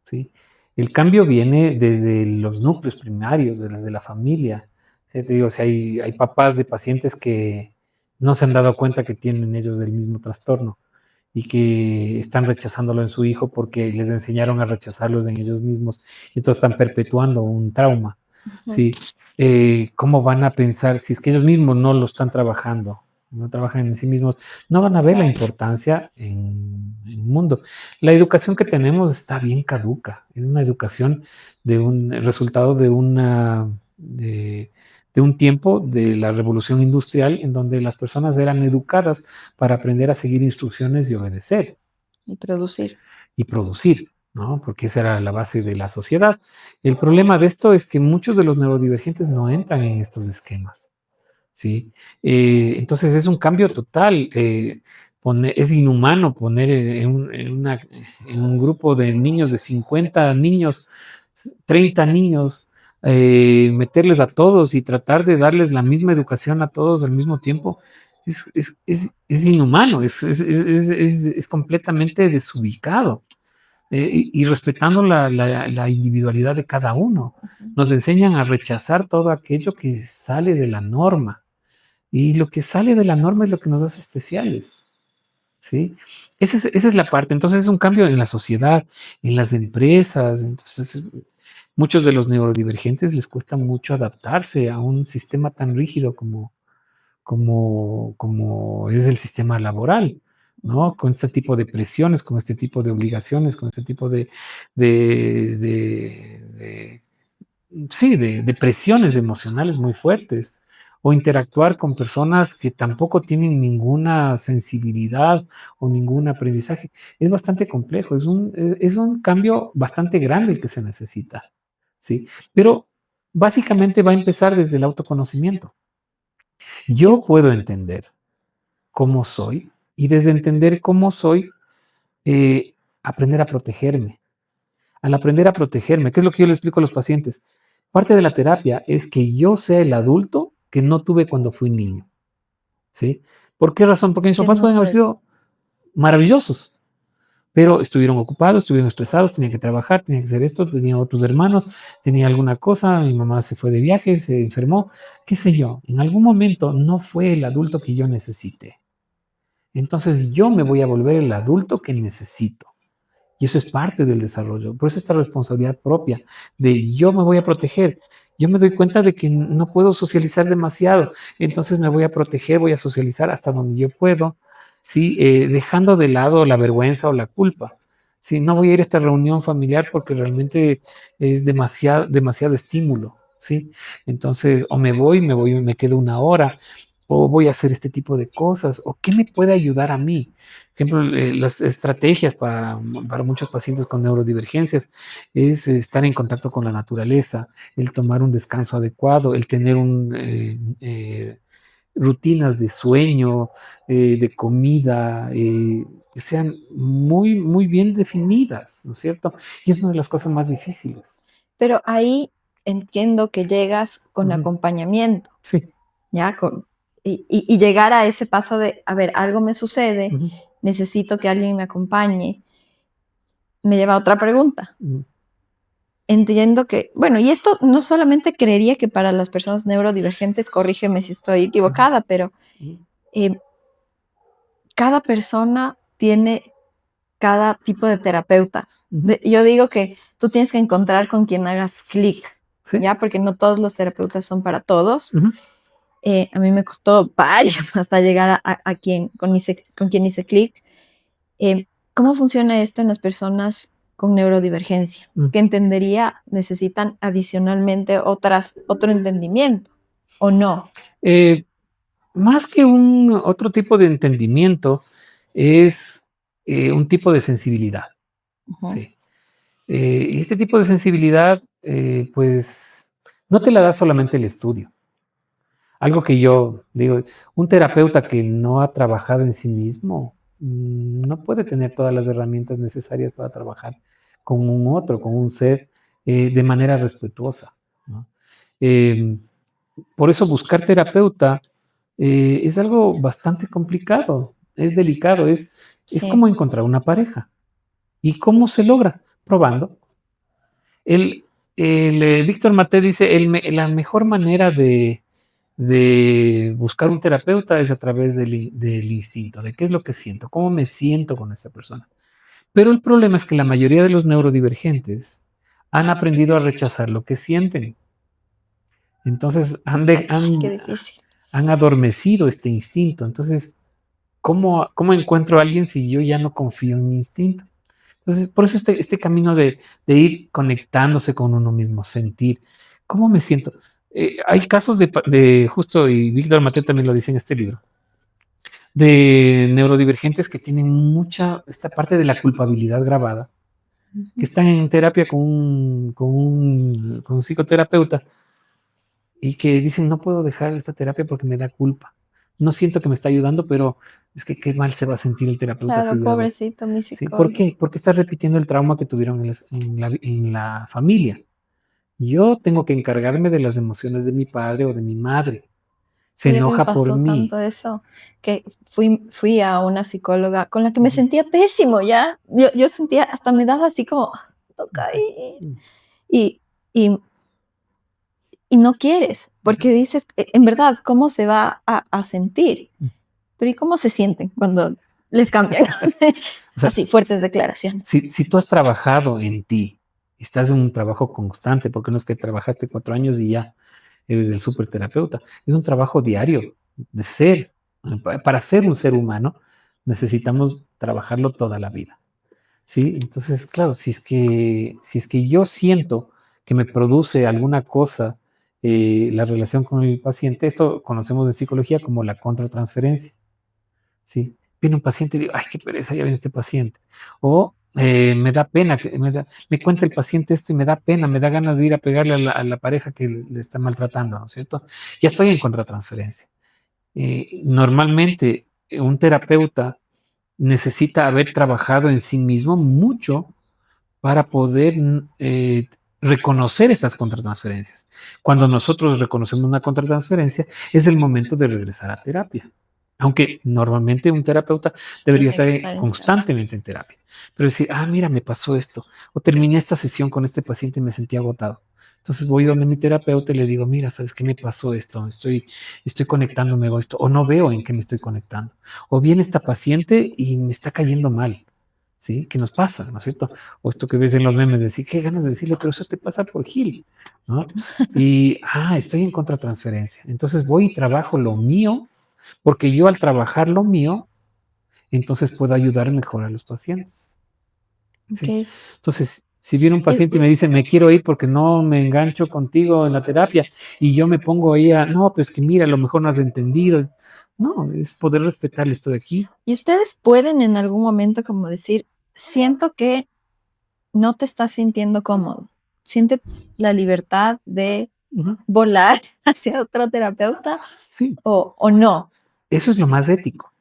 Speaker 3: ¿sí? El cambio viene desde los núcleos primarios, desde la familia. Te digo, si hay papás de pacientes que no se han dado cuenta que tienen ellos el mismo trastorno y que están rechazándolo en su hijo porque les enseñaron a rechazarlos en ellos mismos y entonces están perpetuando un trauma, ¿sí? ¿Cómo van a pensar si es que ellos mismos no lo están trabajando? No trabajan en sí mismos, no van a ver la importancia en el mundo. La educación que tenemos está bien caduca, es una educación de un resultado de un tiempo de la revolución industrial en donde las personas eran educadas para aprender a seguir instrucciones y obedecer.
Speaker 2: Y producir.
Speaker 3: Y producir, ¿no? Porque esa era la base de la sociedad. El problema de esto es que muchos de los neurodivergentes no entran en estos esquemas. ¿Sí? Entonces es un cambio total. Es inhumano poner en un grupo de niños, de 50 niños, 30 niños, meterles a todos y tratar de darles la misma educación a todos al mismo tiempo. Es inhumano, es completamente desubicado. y respetando la individualidad de cada uno. Nos enseñan a rechazar todo aquello que sale de la norma. Y lo que sale de la norma es lo que nos hace especiales, ¿sí? Esa es la parte. Entonces es un cambio en la sociedad, en las empresas. Entonces, muchos de los neurodivergentes les cuesta mucho adaptarse a un sistema tan rígido como es el sistema laboral, ¿no? Con este tipo de presiones, con este tipo de obligaciones, con este tipo de, de- de- sí, de presiones emocionales muy fuertes, o interactuar con personas que tampoco tienen ninguna sensibilidad o ningún aprendizaje. Es bastante complejo, es un cambio bastante grande el que se necesita, ¿sí? Pero básicamente va a empezar desde el autoconocimiento. Yo puedo entender cómo soy y desde entender cómo soy, aprender a protegerme. Al aprender a protegerme, ¿qué es lo que yo le explico a los pacientes? Parte de la terapia es que yo sea el adulto que no tuve cuando fui niño, ¿sí? ¿Por qué razón? Porque mis
Speaker 2: Que
Speaker 3: papás
Speaker 2: no
Speaker 3: pueden haber
Speaker 2: sabes.
Speaker 3: sido maravillosos, pero estuvieron ocupados, estuvieron estresados, tenían que trabajar, tenían que hacer esto, tenía otros hermanos, tenía alguna cosa, mi mamá se fue de viaje, se enfermó, qué sé yo. En algún momento no fue el adulto que yo necesité. Entonces yo me voy a volver el adulto que necesito. Y eso es parte del desarrollo. Por eso esta responsabilidad propia de yo me voy a proteger. Yo me doy cuenta de que no puedo socializar demasiado. Entonces me voy a proteger, voy a socializar hasta donde yo puedo, ¿sí? Dejando de lado la vergüenza o la culpa. Sí, no voy a ir a esta reunión familiar porque realmente es demasiado, demasiado estímulo, ¿sí? Entonces, o me quedo una hora, o voy a hacer este tipo de cosas, o qué me puede ayudar a mí. Por ejemplo, las estrategias para muchos pacientes con neurodivergencias es estar en contacto con la naturaleza, el tomar un descanso adecuado, el tener rutinas de sueño, de comida, que sean muy, muy bien definidas, ¿no es cierto? Y es una de las cosas más difíciles.
Speaker 2: Pero ahí entiendo que llegas con
Speaker 3: Ujú.
Speaker 2: acompañamiento,
Speaker 3: Sí.
Speaker 2: ¿ya? Y llegar a ese paso de, a ver, algo me sucede,
Speaker 3: Ujú.
Speaker 2: necesito que alguien me acompañe, me lleva a otra pregunta.
Speaker 3: Ujú.
Speaker 2: Entiendo que, bueno, y esto no solamente creería que para las personas neurodivergentes, corrígeme si estoy equivocada, pero
Speaker 3: Ujú.
Speaker 2: eh, cada persona tiene cada tipo de terapeuta.
Speaker 3: Ujú.
Speaker 2: Yo digo que tú tienes que encontrar con quien hagas clic,
Speaker 3: Sí.
Speaker 2: ¿ya? Porque no todos los terapeutas son para todos.
Speaker 3: Ujú.
Speaker 2: A mí me costó varios hasta llegar a quien, con quien hice clic. ¿Cómo funciona esto en las personas con neurodivergencia?
Speaker 3: Mm.
Speaker 2: Que entendería necesitan adicionalmente otro entendimiento, ¿o no?
Speaker 3: Eh, Más que un otro tipo de entendimiento, es un tipo de sensibilidad,
Speaker 2: Ujú.
Speaker 3: sí. Y este tipo de sensibilidad, pues, no te la da solamente el estudio. Algo que yo digo, un terapeuta que no ha trabajado en sí mismo, no puede tener todas las herramientas necesarias para trabajar con un otro, con un ser, de manera respetuosa, ¿no? Em, por eso buscar terapeuta es algo bastante complicado, es delicado, es
Speaker 2: Sí.
Speaker 3: como encontrar una pareja. ¿Y cómo se logra? Probando. Víctor Maté dice, la mejor manera de buscar un terapeuta es a través del instinto, de qué es lo que siento, cómo me siento con esa persona. Pero el problema es que la mayoría de los neurodivergentes han aprendido a rechazar lo que sienten. Entonces
Speaker 2: Qué difícil.
Speaker 3: han adormecido este instinto. Entonces, ¿cómo encuentro a alguien si yo ya no confío en mi instinto? Entonces, por eso este camino de ir conectándose con uno mismo, sentir, ¿cómo me siento? Hay casos de justo, y Víctor Maté también lo dice en este libro, de neurodivergentes que tienen esta parte de la culpabilidad grabada, que están en terapia con un psicoterapeuta y que dicen, no puedo dejar esta terapia porque me da culpa. No siento que me está ayudando, pero es que qué mal se va a sentir el terapeuta
Speaker 2: Claro,
Speaker 3: si yo hago.
Speaker 2: pobrecito mi
Speaker 3: ¿Sí? ¿Por
Speaker 2: psicólogo.
Speaker 3: qué? Porque está repitiendo el trauma que tuvieron en la familia. Yo tengo que encargarme de las emociones de mi padre o de mi madre. Se
Speaker 2: Oye, me
Speaker 3: enoja por
Speaker 2: pasó
Speaker 3: mí.
Speaker 2: tanto eso que fui a una psicóloga con la que me sentía pésimo, ¿ya? Yo sentía, hasta me daba así como, toca ahí.
Speaker 3: Mm,
Speaker 2: Y, y, y no quieres, porque dices, en verdad, ¿cómo se va a sentir?
Speaker 3: mm.
Speaker 2: Pero ¿y cómo se sienten cuando les cambian?
Speaker 3: O sea,
Speaker 2: Así, fuertes declaraciones.
Speaker 3: si tú has trabajado en ti, estás en un trabajo constante, porque no es que trabajaste 4 años y ya eres el superterapeuta, es un trabajo diario de ser. Para ser un ser humano necesitamos trabajarlo toda la vida, ¿sí? Entonces, claro, si es que yo siento que me produce alguna cosa la relación con el paciente, esto conocemos en psicología como la contratransferencia. Sí, viene un paciente y digo, ay, qué pereza, ya viene este paciente. O me da pena, me cuenta el paciente esto y me da pena, me da ganas de ir a pegarle a la pareja que le está maltratando, ¿no es cierto? Ya estoy en contratransferencia. Normalmente, un terapeuta necesita haber trabajado en sí mismo mucho para poder reconocer estas contratransferencias. Cuando nosotros reconocemos una contratransferencia, es el momento de regresar a terapia. Aunque normalmente un terapeuta debería
Speaker 2: Tiene
Speaker 3: estar
Speaker 2: que estar en terapia.
Speaker 3: constantemente en terapia. Pero decir, mira, me pasó esto. O terminé esta sesión con este paciente y me sentí agotado. Entonces voy donde mi terapeuta y le digo, mira, ¿sabes qué me pasó esto? Estoy conectándome con esto. O no veo en qué me estoy conectando. O viene esta paciente y me está cayendo mal. ¿Sí? ¿Qué nos pasa? ¿No es cierto? O esto que ves en los memes, de decir, qué ganas de decirle, pero eso te pasa por Gil, ¿no? Y, estoy en contratransferencia. Entonces voy y trabajo lo mío, porque yo al trabajar lo mío, entonces puedo ayudar mejor a los pacientes. ¿Sí?
Speaker 2: Okay.
Speaker 3: Entonces, si viene un paciente y me dice, me quiero ir porque no me engancho contigo en la terapia, y yo me pongo ahí no, pues que mira, a lo mejor no has entendido. No, es poder respetarle, estoy aquí.
Speaker 2: Y ustedes pueden en algún momento como decir, siento que no te estás sintiendo cómodo. Siente la libertad de
Speaker 3: Ujú.
Speaker 2: volar hacia otro terapeuta
Speaker 3: Sí,
Speaker 2: o no.
Speaker 3: eso es lo más ético.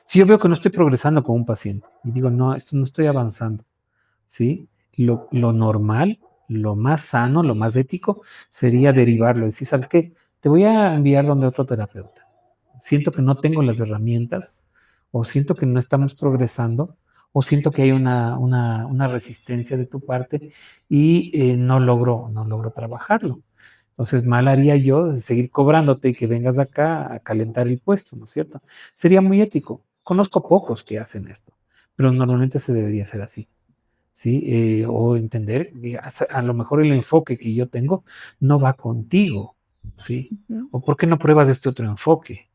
Speaker 3: Si yo veo que no estoy progresando con un paciente y digo, no, esto no estoy avanzando, ¿sí? Lo normal, lo más sano, lo más ético sería derivarlo. Decir, ¿sabes qué? Te voy a enviar donde otro terapeuta. Siento que no tengo las herramientas, o siento que no estamos progresando, o siento que hay una resistencia de tu parte y no logro trabajarlo. Entonces, mal haría yo de seguir cobrándote y que vengas acá a calentar el puesto, ¿no es cierto? Sería muy ético. Conozco pocos que hacen esto, pero normalmente se debería hacer así, ¿sí? O entender, a lo mejor el enfoque que yo tengo no va contigo, ¿sí?
Speaker 2: Ujú.
Speaker 3: ¿O por qué no pruebas este otro enfoque?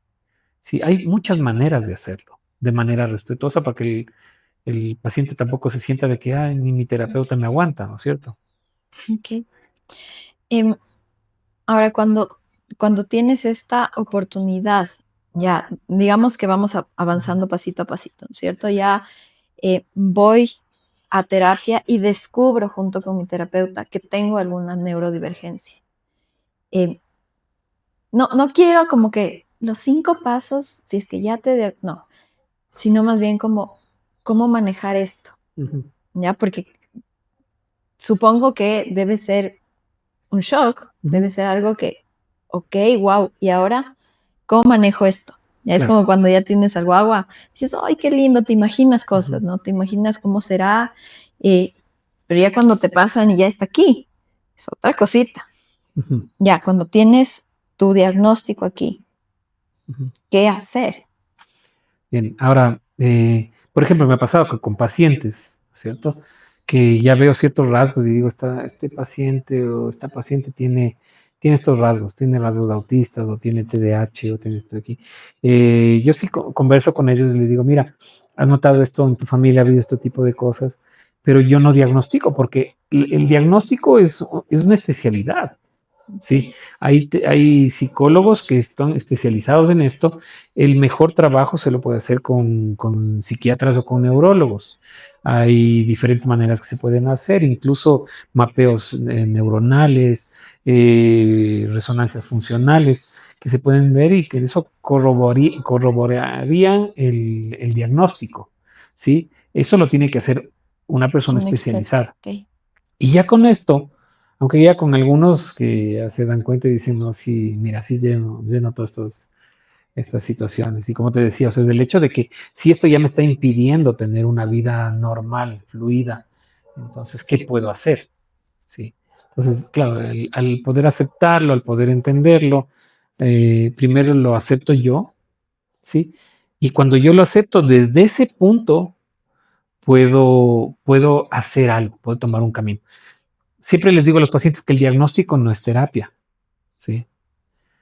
Speaker 3: Sí, hay muchas maneras de hacerlo, de manera respetuosa, para que el paciente tampoco se sienta de que, ni mi terapeuta me aguanta, ¿no es cierto?
Speaker 2: Ok. Em, Ahora, cuando tienes esta oportunidad, ya digamos que vamos avanzando pasito a pasito, ¿no es cierto? Ya voy a terapia y descubro junto con mi terapeuta que tengo alguna neurodivergencia. Eh, no quiero como que los 5 pasos, si es que ya no, sino más bien como cómo manejar esto,
Speaker 3: Ujú.
Speaker 2: ¿ya? Porque supongo que debe ser un shock,
Speaker 3: Ujú.
Speaker 2: debe ser algo que, ok, wow, y ahora, ¿cómo manejo esto? Ya es
Speaker 3: Claro.
Speaker 2: como cuando ya tienes al guagua, dices, ay, qué lindo, te imaginas cosas,
Speaker 3: Ujú.
Speaker 2: ¿no? Te imaginas cómo será, pero ya cuando te pasan y ya está aquí, es otra cosita.
Speaker 3: Ujú.
Speaker 2: Ya, cuando tienes tu diagnóstico aquí,
Speaker 3: Ujú.
Speaker 2: ¿qué hacer?
Speaker 3: Bien, ahora, por ejemplo, me ha pasado con pacientes, ¿cierto? Que ya veo ciertos rasgos y digo, este paciente o esta paciente tiene estos rasgos, tiene rasgos autistas o tiene TDAH o tiene esto aquí. Yo sí converso con ellos y les digo, mira, has notado esto en tu familia, ha habido este tipo de cosas, pero yo no diagnostico porque el diagnóstico es una especialidad. Sí, hay psicólogos que están especializados en esto. El mejor trabajo se lo puede hacer con psiquiatras o con neurólogos. Hay diferentes maneras que se pueden hacer, incluso mapeos neuronales, resonancias funcionales que se pueden ver y que eso corroborarían el diagnóstico. ¿Sí? Eso lo tiene que hacer una persona
Speaker 2: Un experto,
Speaker 3: especializada.
Speaker 2: ok.
Speaker 3: Y ya con esto, aunque ya con algunos que ya se dan cuenta y dicen, no, sí, mira, sí lleno todos estos. estas situaciones. Y como te decía, o sea, el hecho de que si esto ya me está impidiendo tener una vida normal, fluida, entonces, ¿qué puedo hacer? Sí. Entonces, claro, al poder aceptarlo, al poder entenderlo, primero lo acepto yo, ¿sí? Y cuando yo lo acepto, desde ese punto puedo hacer algo, puedo tomar un camino. Siempre les digo a los pacientes que el diagnóstico no es terapia, ¿sí?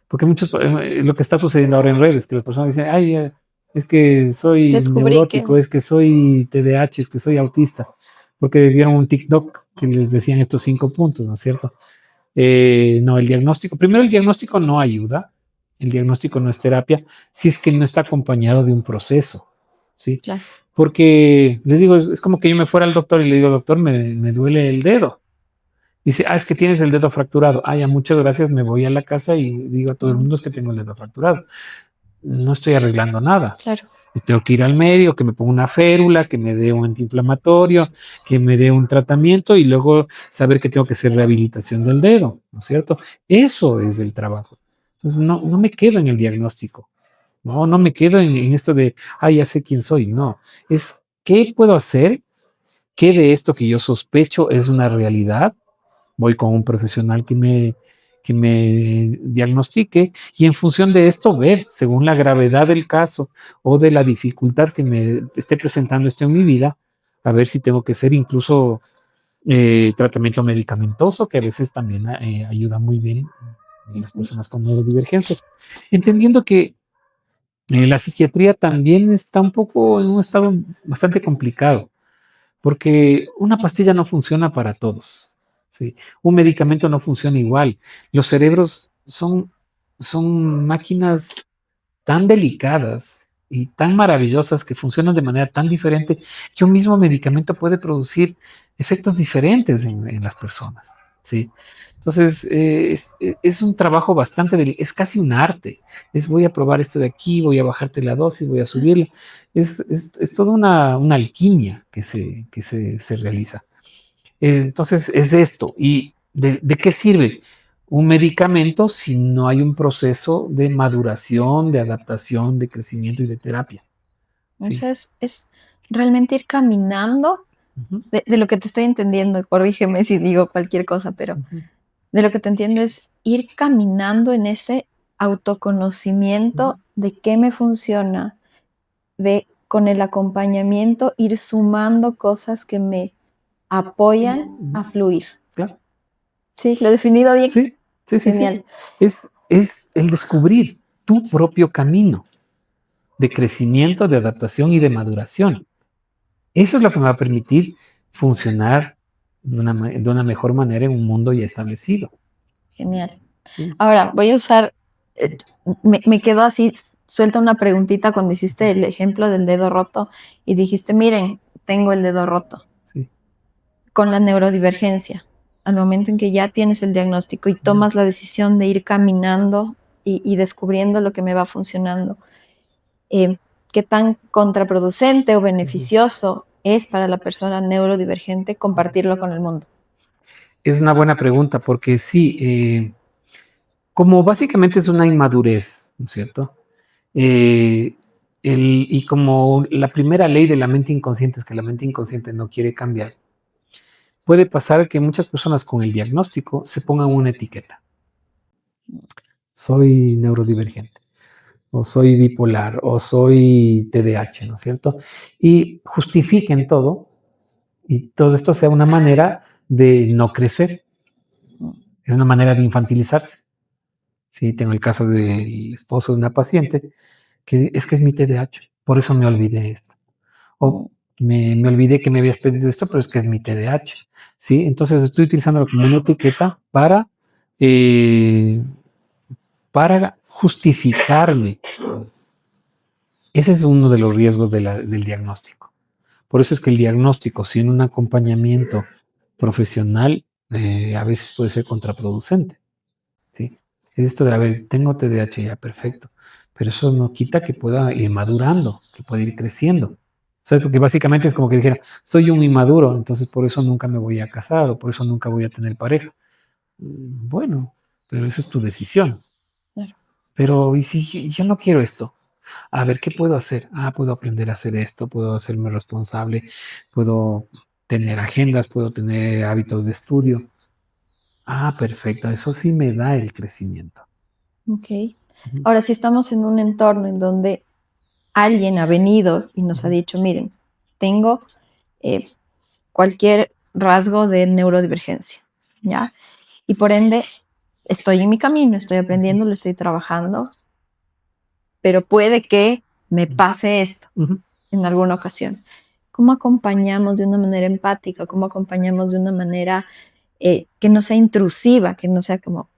Speaker 3: Porque muchos, lo que está sucediendo ahora en redes, que las personas dicen, ay, es que soy
Speaker 2: Descubrí que
Speaker 3: neurótico, es que soy TDAH, es que soy autista, porque vieron un TikTok que les decían estos 5 puntos, ¿no es cierto? No, el diagnóstico, primero el diagnóstico no ayuda, el diagnóstico no es terapia, si es que no está acompañado de un proceso, ¿sí?
Speaker 2: claro.
Speaker 3: Porque les digo, es como que yo me fuera al doctor y le digo, doctor, me duele el dedo. Dice, es que tienes el dedo fracturado. Ah, ya, muchas gracias, me voy a la casa y digo a todo el mundo es que tengo el dedo fracturado. No estoy arreglando nada.
Speaker 2: Claro.
Speaker 3: Y tengo que ir al médico, que me ponga una férula, que me dé un antiinflamatorio, que me dé un tratamiento y luego saber que tengo que hacer rehabilitación del dedo, ¿no es cierto? Eso es el trabajo. Entonces, no me quedo en el diagnóstico. No me quedo en esto de, ya sé quién soy. No, es qué puedo hacer, qué de esto que yo sospecho es una realidad. Voy con un profesional que me diagnostique y en función de esto ver, según la gravedad del caso o de la dificultad que me esté presentando esto en mi vida, a ver si tengo que hacer incluso tratamiento medicamentoso, que a veces también ayuda muy bien en las personas con neurodivergencia. Entendiendo que la psiquiatría también está un poco en un estado bastante complicado, porque una pastilla no funciona para todos. ¿Sí? Un medicamento no funciona igual. Los cerebros son máquinas tan delicadas y tan maravillosas que funcionan de manera tan diferente que un mismo medicamento puede producir efectos diferentes en las personas. ¿Sí? Entonces, es un trabajo bastante, es casi un arte. Voy a probar esto de aquí, voy a bajarte la dosis, voy a subirla. Es toda una alquimia que se realiza. Entonces, es esto. ¿Y de qué sirve un medicamento si no hay un proceso de maduración, de adaptación, de crecimiento y de terapia? Sí.
Speaker 2: Entonces, es realmente ir caminando
Speaker 3: Ujú,
Speaker 2: de lo que te estoy entendiendo, y corrígeme si digo cualquier cosa, pero
Speaker 3: ujú,
Speaker 2: de lo que te entiendo es ir caminando en ese autoconocimiento
Speaker 3: ujú,
Speaker 2: de qué me funciona, de con el acompañamiento ir sumando cosas que me apoyan
Speaker 3: ujú.
Speaker 2: a fluir.
Speaker 3: Claro.
Speaker 2: Sí, lo he definido bien.
Speaker 3: Sí, sí, sí, sí.
Speaker 2: Genial.
Speaker 3: Es el descubrir tu propio camino de crecimiento, de adaptación y de maduración. Eso es lo que me va a permitir funcionar de una mejor manera en un mundo ya establecido.
Speaker 2: Genial.
Speaker 3: Sí.
Speaker 2: Ahora voy a usar, eh, me quedó así suelta una preguntita cuando hiciste el ejemplo del dedo roto y dijiste, miren, tengo el dedo roto.
Speaker 3: Sí.
Speaker 2: Con la neurodivergencia, al momento en que ya tienes el diagnóstico y tomas la decisión de ir caminando y descubriendo lo que me va funcionando, eh, ¿qué tan contraproducente o beneficioso es para la persona neurodivergente compartirlo con el mundo?
Speaker 3: Es una buena pregunta porque sí, como básicamente es una inmadurez, ¿no es cierto? Eh, y como la primera ley de la mente inconsciente es que la mente inconsciente no quiere cambiar, puede pasar que muchas personas con el diagnóstico se pongan una etiqueta. Soy neurodivergente, o soy bipolar, o soy TDAH, ¿no es cierto? Y justifiquen todo, y todo esto sea una manera de no crecer, es una manera de infantilizarse. Sí, tengo el caso del esposo de una paciente que es mi TDAH, por eso me olvidé esto. O me olvidé que me habías pedido esto, pero es que es mi TDAH. Sí, entonces estoy utilizándolo como una etiqueta eh, para justificarme. Ese es uno de los riesgos del diagnóstico. Por eso es que el diagnóstico sin un acompañamiento profesional a veces puede ser contraproducente. ¿Sí? Es esto de, a ver, tengo TDAH ya, perfecto, pero eso no quita que pueda ir madurando, que pueda ir creciendo. ¿Sabes? Porque básicamente es como que dijera, soy un inmaduro, entonces por eso nunca me voy a casar o por eso nunca voy a tener pareja. Bueno, pero eso es tu decisión.
Speaker 2: Claro.
Speaker 3: pero ¿y si yo no quiero esto? A ver, ¿qué puedo hacer? Puedo aprender a hacer esto, puedo hacerme responsable, puedo tener agendas, puedo tener hábitos de estudio. Perfecto, eso sí me da el crecimiento.
Speaker 2: Ok.
Speaker 3: Ujú,
Speaker 2: Ahora, si estamos en un entorno en donde alguien ha venido y nos ha
Speaker 3: ujú,
Speaker 2: dicho, miren, tengo eh, cualquier rasgo de neurodivergencia, ¿ya? Y por ende, estoy en mi camino, estoy aprendiendo, lo estoy trabajando, pero puede que me pase esto
Speaker 3: ujú.
Speaker 2: en alguna ocasión. ¿Cómo acompañamos de una manera empática? ¿Cómo acompañamos de una manera que no sea intrusiva, que no sea como,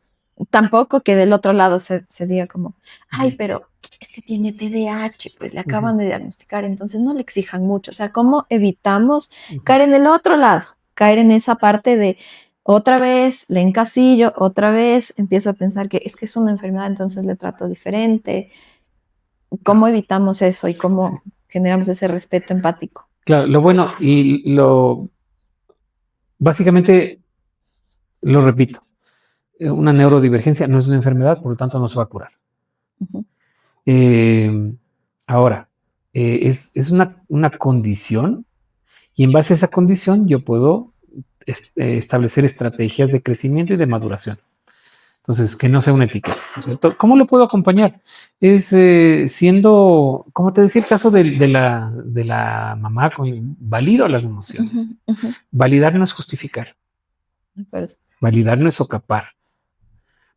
Speaker 2: tampoco que del otro lado se diga como, ay, pero es que tiene TDAH, pues le acaban de diagnosticar, entonces no le exijan mucho. O sea, ¿cómo evitamos
Speaker 3: Ujú.
Speaker 2: caer en el otro lado? Caer en esa parte de otra vez le encasillo, otra vez empiezo a pensar que es una enfermedad, entonces le trato diferente. ¿Cómo evitamos eso y
Speaker 3: Sí.
Speaker 2: cómo generamos ese respeto empático?
Speaker 3: Claro, lo bueno y lo básicamente lo repito, una neurodivergencia no es una enfermedad, por lo tanto no se va a curar.
Speaker 2: Ujú,
Speaker 3: Eh, ahora, es una condición y en base a esa condición yo puedo establecer estrategias de crecimiento y de maduración. Entonces, que no sea una etiqueta, ¿no es cierto? ¿Cómo lo puedo acompañar? Es siendo, como te decía, el caso de la mamá, valido las
Speaker 2: ujú,
Speaker 3: emociones.
Speaker 2: ujú,
Speaker 3: Validar no es justificar,
Speaker 2: de acuerdo.
Speaker 3: validar no es socapar,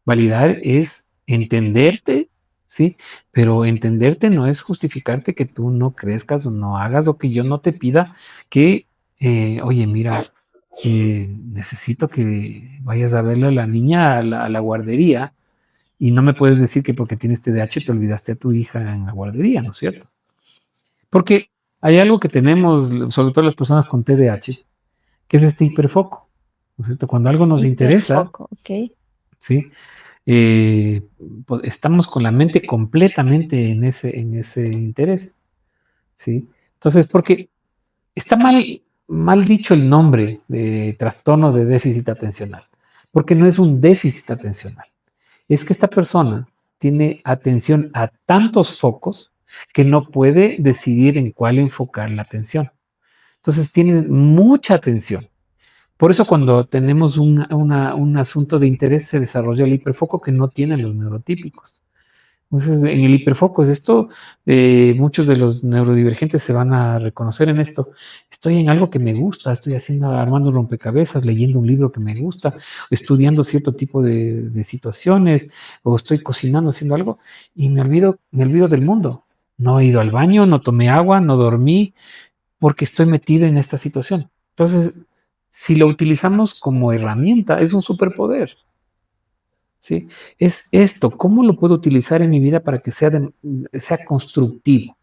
Speaker 3: validar es entenderte, ¿sí? Pero entenderte no es justificarte que tú no crezcas o no hagas o que yo no te pida que, oye, mira, necesito que vayas a verle a la niña a la guardería y no me puedes decir que porque tienes TDAH te olvidaste a tu hija en la guardería, ¿no es cierto? Porque hay algo que tenemos, sobre todo las personas con TDAH, que es este hiperfoco, ¿no es cierto? Cuando algo nos interesa,
Speaker 2: Hiperfoco, ok.
Speaker 3: ¿sí? Eh, estamos con la mente completamente en ese interés, ¿sí? Entonces, porque está mal dicho el nombre de trastorno de déficit atencional, porque no es un déficit atencional, es que esta persona tiene atención a tantos focos que no puede decidir en cuál enfocar la atención. Entonces tiene mucha atención. Por eso cuando tenemos un asunto de interés se desarrolla el hiperfoco que no tienen los neurotípicos. Entonces, en el hiperfoco es esto, muchos de los neurodivergentes se van a reconocer en esto. Estoy en algo que me gusta, estoy haciendo, armando un rompecabezas, leyendo un libro que me gusta, estudiando cierto tipo de situaciones, o estoy cocinando, haciendo algo, y me olvido del mundo. No he ido al baño, no tomé agua, no dormí, porque estoy metido en esta situación. Entonces, si lo utilizamos como herramienta, es un superpoder. ¿Sí? Es esto, ¿cómo lo puedo utilizar en mi vida para que sea constructivo?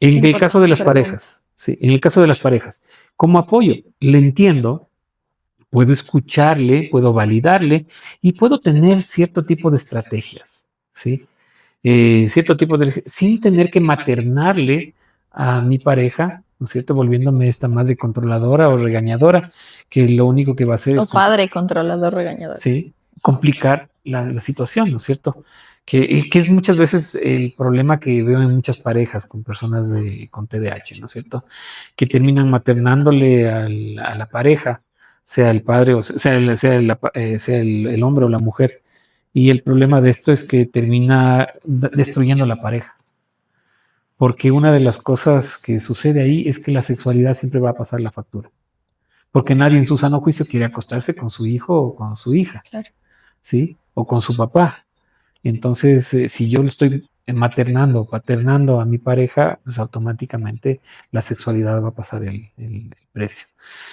Speaker 3: En el caso de las
Speaker 2: Importante.
Speaker 3: parejas, ¿sí? En el caso de las parejas, como apoyo, le entiendo, puedo escucharle, puedo validarle y puedo tener cierto tipo de estrategias, ¿sí? Cierto tipo de, sin tener que maternarle a mi pareja, ¿no es cierto? Volviéndome esta madre controladora o regañadora, que lo único que va a hacer
Speaker 2: O
Speaker 3: es
Speaker 2: padre controlador regañador.
Speaker 3: ¿sí? Complicar la situación, ¿no es cierto? Que es muchas veces el problema que veo en muchas parejas con personas con TDAH, ¿no es cierto? Que terminan maternándole a la pareja, sea el padre o sea el hombre o la mujer. Y el problema de esto es que termina destruyendo la pareja. Porque una de las cosas que sucede ahí es que la sexualidad siempre va a pasar la factura. Porque nadie en su sano juicio quiere acostarse con su hijo o con su hija.
Speaker 2: Claro.
Speaker 3: ¿Sí? O con su papá. Entonces, si yo lo estoy maternando, paternando a mi pareja, pues automáticamente la sexualidad va a pasar el precio.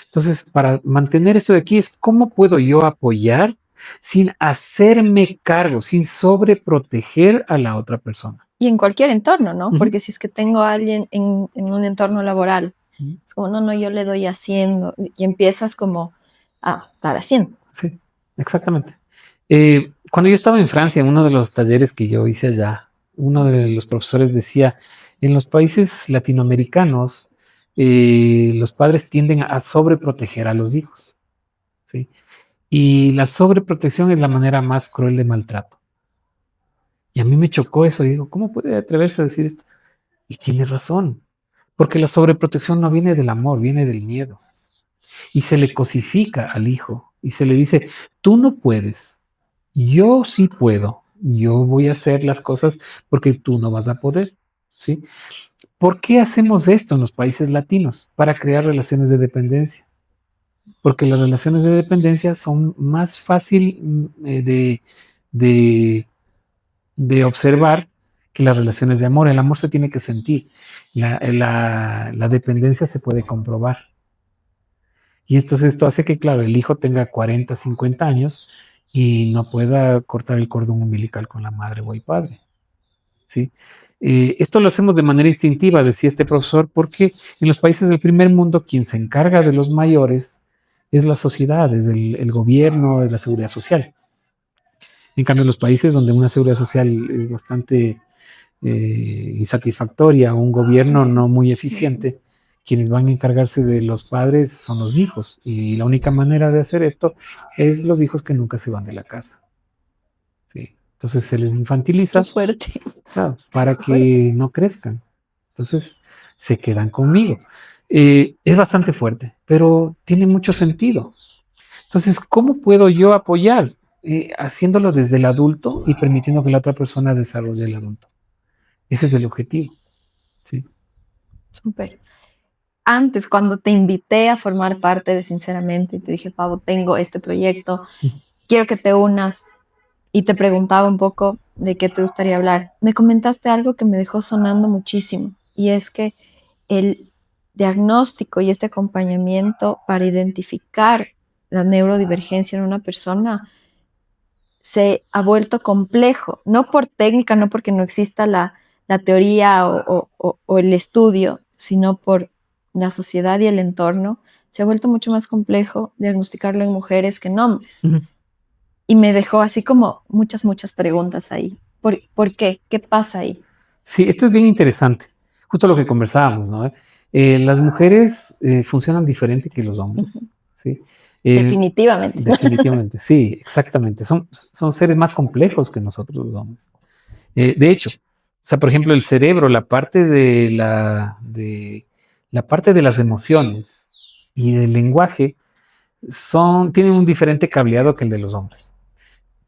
Speaker 3: Entonces, para mantener esto de aquí es cómo puedo yo apoyar sin hacerme cargo, sin sobreproteger a la otra persona.
Speaker 2: Y en cualquier entorno, ¿no?
Speaker 3: Ujú.
Speaker 2: Porque si es que tengo a alguien en un entorno laboral, es como, no, no, yo le doy haciendo y empiezas como a estar haciendo.
Speaker 3: Sí, exactamente. Cuando yo estaba en Francia, en uno de los talleres que yo hice allá, uno de los profesores decía, en los países latinoamericanos, los padres tienden a sobreproteger a los hijos, ¿sí? Y la sobreprotección es la manera más cruel de maltrato. Y a mí me chocó eso. Y digo, ¿cómo puede atreverse a decir esto? Y tiene razón, porque la sobreprotección no viene del amor, viene del miedo. Y se le cosifica al hijo y se le dice, tú no puedes, yo sí puedo, yo voy a hacer las cosas porque tú no vas a poder, ¿sí? ¿Por qué hacemos esto en los países latinos? Para crear relaciones de dependencia. Porque las relaciones de dependencia son más fácil de, de observar que las relaciones de amor. El amor se tiene que sentir. La dependencia se puede comprobar. Y entonces esto hace que, claro, el hijo tenga 40, 50 años y no pueda cortar el cordón umbilical con la madre o el padre, ¿sí? Esto lo hacemos de manera instintiva, decía este profesor, porque en los países del primer mundo quien se encarga de los mayores es la sociedad, es el gobierno, es la seguridad social. En cambio, en los países donde una seguridad social es bastante insatisfactoria, un gobierno no muy eficiente, quienes van a encargarse de los padres son los hijos. Y la única manera de hacer esto es los hijos que nunca se van de la casa. ¿Sí? Entonces se les infantiliza.
Speaker 2: Qué fuerte.
Speaker 3: Claro, para que no crezcan. Entonces se quedan conmigo. Es bastante fuerte, pero tiene mucho sentido. Entonces, ¿cómo puedo yo apoyar? Haciéndolo desde el adulto y permitiendo que la otra persona desarrolle el adulto. Ese es el objetivo. Sí.
Speaker 2: Súper. Antes, cuando te invité a formar parte de Sinceramente, y te dije, Pavo, tengo este proyecto, quiero que te unas, y te preguntaba un poco de qué te gustaría hablar, me comentaste algo que me dejó sonando muchísimo, y es que el diagnóstico y este acompañamiento para identificar la neurodivergencia en una persona se ha vuelto complejo, no por técnica, no porque no exista la teoría o el estudio, sino por la sociedad y el entorno. Se ha vuelto mucho más complejo diagnosticarlo en mujeres que en hombres.
Speaker 3: Ujú.
Speaker 2: Y me dejó así como muchas preguntas ahí. ¿Por qué? ¿Qué pasa ahí?
Speaker 3: Sí, esto es bien interesante. Justo lo que conversábamos, ¿no? Las mujeres funcionan diferente que los hombres. ¿Sí?
Speaker 2: Definitivamente.
Speaker 3: Definitivamente, sí, exactamente. Son seres más complejos que nosotros los hombres. De hecho, o sea, por ejemplo, el cerebro, la parte de las emociones y del lenguaje tienen un diferente cableado que el de los hombres.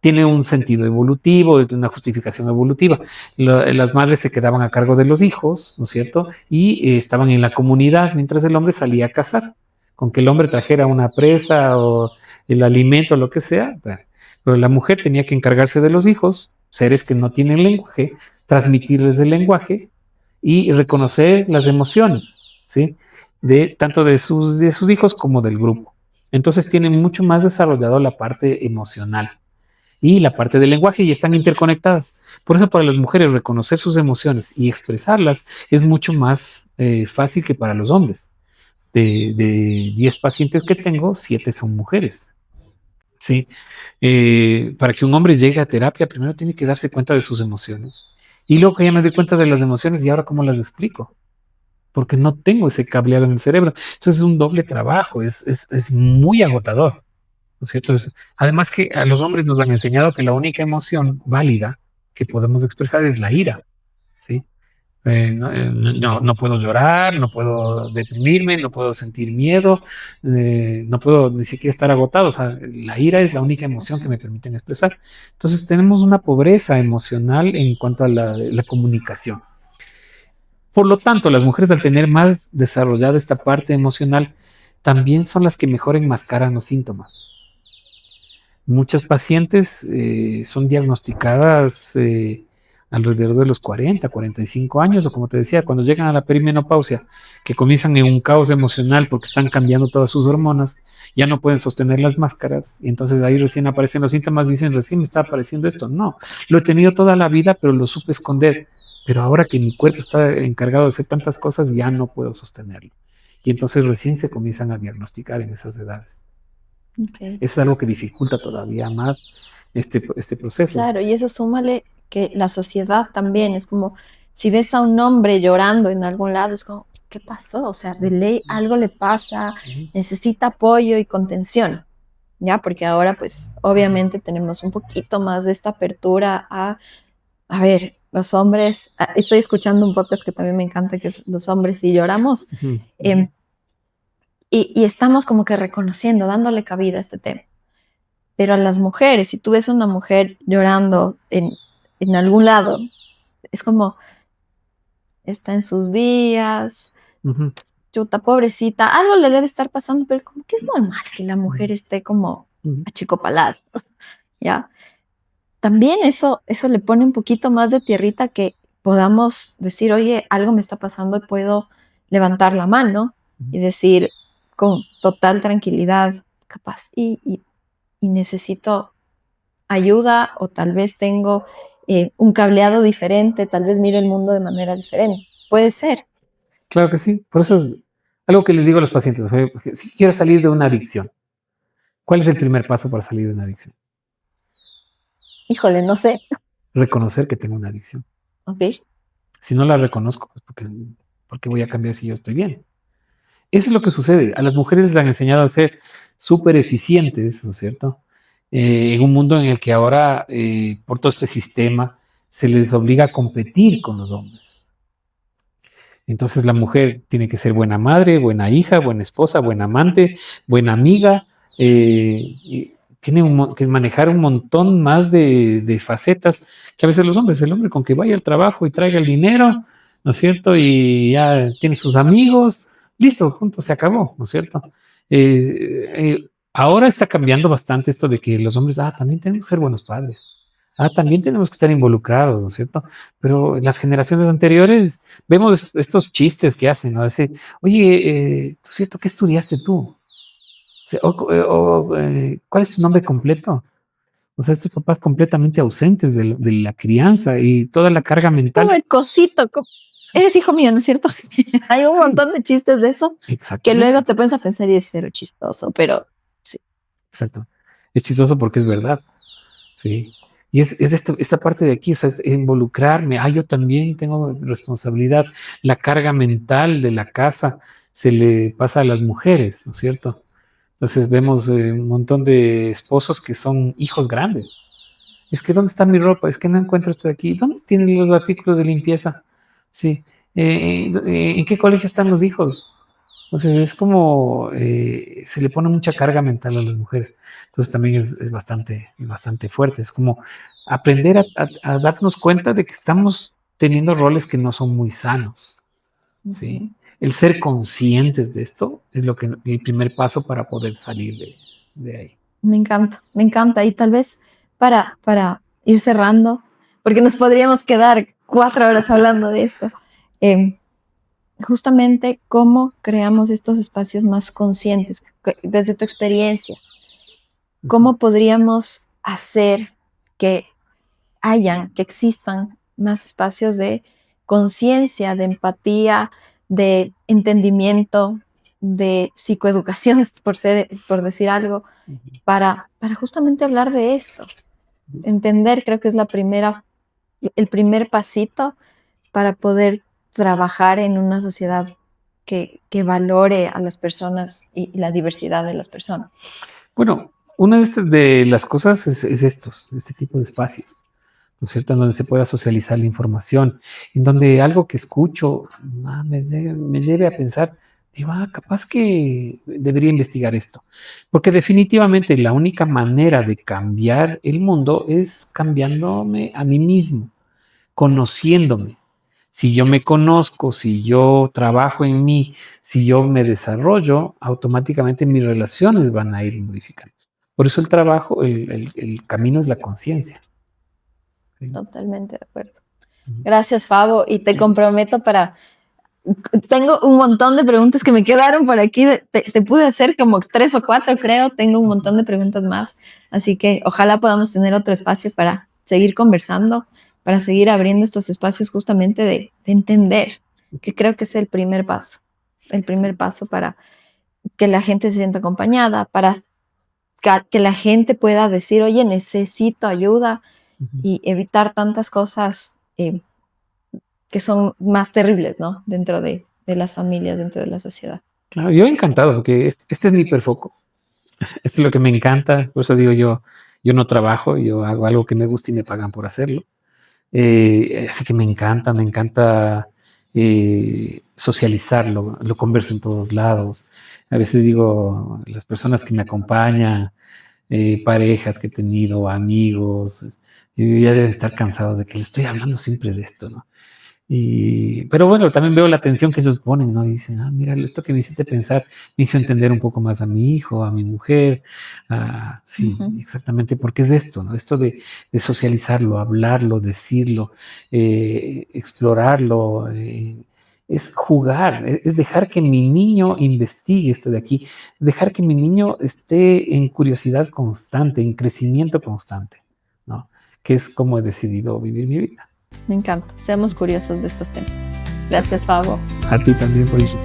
Speaker 3: Tiene un sentido evolutivo, una justificación evolutiva. Las madres se quedaban a cargo de los hijos, ¿no es cierto? Y estaban en la comunidad mientras el hombre salía a cazar. Con que el hombre trajera una presa o el alimento, lo que sea, bueno, pero la mujer tenía que encargarse de los hijos, seres que no tienen lenguaje, transmitirles el lenguaje y reconocer las emociones, ¿sí? Tanto de sus hijos como del grupo. Entonces tienen mucho más desarrollado la parte emocional y la parte del lenguaje y están interconectadas. Por eso para las mujeres reconocer sus emociones y expresarlas es mucho más fácil que para los hombres. De 10 pacientes que tengo, 7 son mujeres. ¿Sí? Para que un hombre llegue a terapia, primero tiene que darse cuenta de sus emociones. Y luego que ya me doy cuenta de las emociones, ¿y ahora cómo las explico? Porque no tengo ese cableado en el cerebro. Entonces es un doble trabajo, es muy agotador. ¿No es cierto? Además que a los hombres nos han enseñado que la única emoción válida que podemos expresar es la ira, ¿sí? No puedo llorar, no puedo deprimirme, no puedo sentir miedo, no puedo ni siquiera estar agotado. O sea, la ira es la única emoción que me permiten expresar. Entonces tenemos una pobreza emocional en cuanto a la comunicación. Por lo tanto, las mujeres al tener más desarrollada esta parte emocional, también son las que mejor enmascaran los síntomas. Muchas pacientes son diagnosticadas alrededor de los 40, 45 años, o como te decía, cuando llegan a la perimenopausia, que comienzan en un caos emocional porque están cambiando todas sus hormonas, ya no pueden sostener las máscaras, y entonces ahí recién aparecen los síntomas, dicen, recién me está apareciendo esto. No, lo he tenido toda la vida, pero lo supe esconder. Pero ahora que mi cuerpo está encargado de hacer tantas cosas, ya no puedo sostenerlo. Y entonces recién se comienzan a diagnosticar en esas edades.
Speaker 2: Okay.
Speaker 3: Es algo que dificulta todavía más este proceso.
Speaker 2: Claro, y eso súmale que la sociedad también es como, si ves a un hombre llorando en algún lado, es como, ¿qué pasó? O sea, de ley algo le pasa, necesita apoyo y contención, ¿ya? Porque ahora, pues, obviamente tenemos un poquito más de esta apertura a a ver, los hombres, estoy escuchando un podcast que también me encanta, que es Los hombres y lloramos, y estamos como que reconociendo, dándole cabida a este tema. Pero a las mujeres, si tú ves a una mujer llorando en algún lado, es como, está en sus días, chuta, pobrecita, algo le debe estar pasando, pero como que es normal que la mujer esté como achicopalada, ¿ya? También eso le pone un poquito más de tierrita que podamos decir, oye, algo me está pasando y puedo levantar la mano y decir con total tranquilidad, capaz, y necesito ayuda o tal vez tengo un cableado diferente, tal vez miro el mundo de manera diferente. Puede ser.
Speaker 3: Claro que sí. Por eso es algo que les digo a los pacientes. Si quiero salir de una adicción, ¿cuál es el primer paso para salir de una adicción?
Speaker 2: Híjole, no sé.
Speaker 3: Reconocer que tengo una adicción.
Speaker 2: Ok.
Speaker 3: Si no la reconozco, pues porque voy a cambiar si yo estoy bien. Eso es lo que sucede. A las mujeres les han enseñado a ser súper eficientes, ¿no es cierto? En un mundo en el que ahora, por todo este sistema, se les obliga a competir con los hombres. Entonces la mujer tiene que ser buena madre, buena hija, buena esposa, buena amante, buena amiga. Y tiene que manejar un montón más de facetas que a veces los hombres. El hombre con que vaya al trabajo y traiga el dinero, ¿no es cierto? Y ya tiene sus amigos, listo, punto, se acabó, ¿no es cierto? Ahora está cambiando bastante esto de que los hombres, también tenemos que ser buenos padres. También tenemos que estar involucrados, ¿no es cierto? Pero en las generaciones anteriores vemos estos chistes que hacen, ¿no? Decir, oye, ¿tú cierto qué estudiaste tú? ¿Cuál es tu nombre completo? O sea, estos papás completamente ausentes de la crianza y toda la carga mental.
Speaker 2: Como el cosito, eres hijo mío, ¿no es cierto? Hay un montón de chistes de eso que luego te pones a pensar y es cero chistoso, pero sí.
Speaker 3: Exacto. Es chistoso porque es verdad. Sí. Y es esta parte de aquí, o sea, es involucrarme. Yo también tengo responsabilidad. La carga mental de la casa se le pasa a las mujeres, ¿no es cierto? Entonces vemos un montón de esposos que son hijos grandes. Es que, ¿dónde está mi ropa? Es que no encuentro esto de aquí. ¿Dónde tienen los artículos de limpieza? Sí. ¿En qué colegio están los hijos? Entonces es como se le pone mucha carga mental a las mujeres. Entonces también es bastante fuerte. Es como aprender a darnos cuenta de que estamos teniendo roles que no son muy sanos. ¿Sí? El ser conscientes de esto es el primer paso para poder salir de ahí.
Speaker 2: Me encanta. Y tal vez para ir cerrando, porque nos podríamos quedar 4 horas hablando de esto. Justamente cómo creamos estos espacios más conscientes, desde tu experiencia, cómo podríamos hacer que existan más espacios de conciencia, de empatía, de entendimiento, de psicoeducación, por decir algo, para justamente hablar de esto. Entender, creo que es el primer pasito para poder trabajar en una sociedad que valore a las personas y la diversidad de las personas.
Speaker 3: Bueno, una de las cosas es este tipo de espacios, ¿no es cierto? En donde se pueda socializar la información, en donde algo que escucho me lleve a pensar, digo, capaz que debería investigar esto. Porque definitivamente la única manera de cambiar el mundo es cambiándome a mí mismo, conociéndome. Si yo me conozco, si yo trabajo en mí, si yo me desarrollo, automáticamente mis relaciones van a ir modificando. Por eso el trabajo, el camino es la conciencia.
Speaker 2: ¿Sí? Totalmente de acuerdo. Gracias, Fabo, y te comprometo tengo un montón de preguntas que me quedaron por aquí, te pude hacer como 3 o 4, creo, tengo un montón de preguntas más, así que ojalá podamos tener otro espacio para seguir conversando, para seguir abriendo estos espacios justamente de entender, que creo que es el primer paso para que la gente se sienta acompañada, para que la gente pueda decir, oye, necesito ayuda, y evitar tantas cosas que son más terribles, ¿no? Dentro de las familias, dentro de la sociedad.
Speaker 3: Claro, yo encantado, porque este es mi hiperfoco. Esto es lo que me encanta, por eso digo yo no trabajo, yo hago algo que me gusta y me pagan por hacerlo. Así que me encanta socializarlo, lo converso en todos lados. A veces digo, las personas que me acompañan, parejas que he tenido, amigos, y ya deben estar cansados de que les estoy hablando siempre de esto, ¿no? Pero bueno, también veo la atención que ellos ponen, ¿no? Y dicen, mira, esto que me hiciste pensar me hizo entender un poco más a mi hijo, a mi mujer. Sí, exactamente, porque es esto, ¿no? Esto de socializarlo, hablarlo, decirlo, explorarlo, es jugar, es dejar que mi niño investigue esto de aquí, dejar que mi niño esté en curiosidad constante, en crecimiento constante, ¿no? Que es como he decidido vivir mi vida.
Speaker 2: Me encanta. Seamos curiosos de estos temas. Gracias, Fabo.
Speaker 3: A ti también por eso.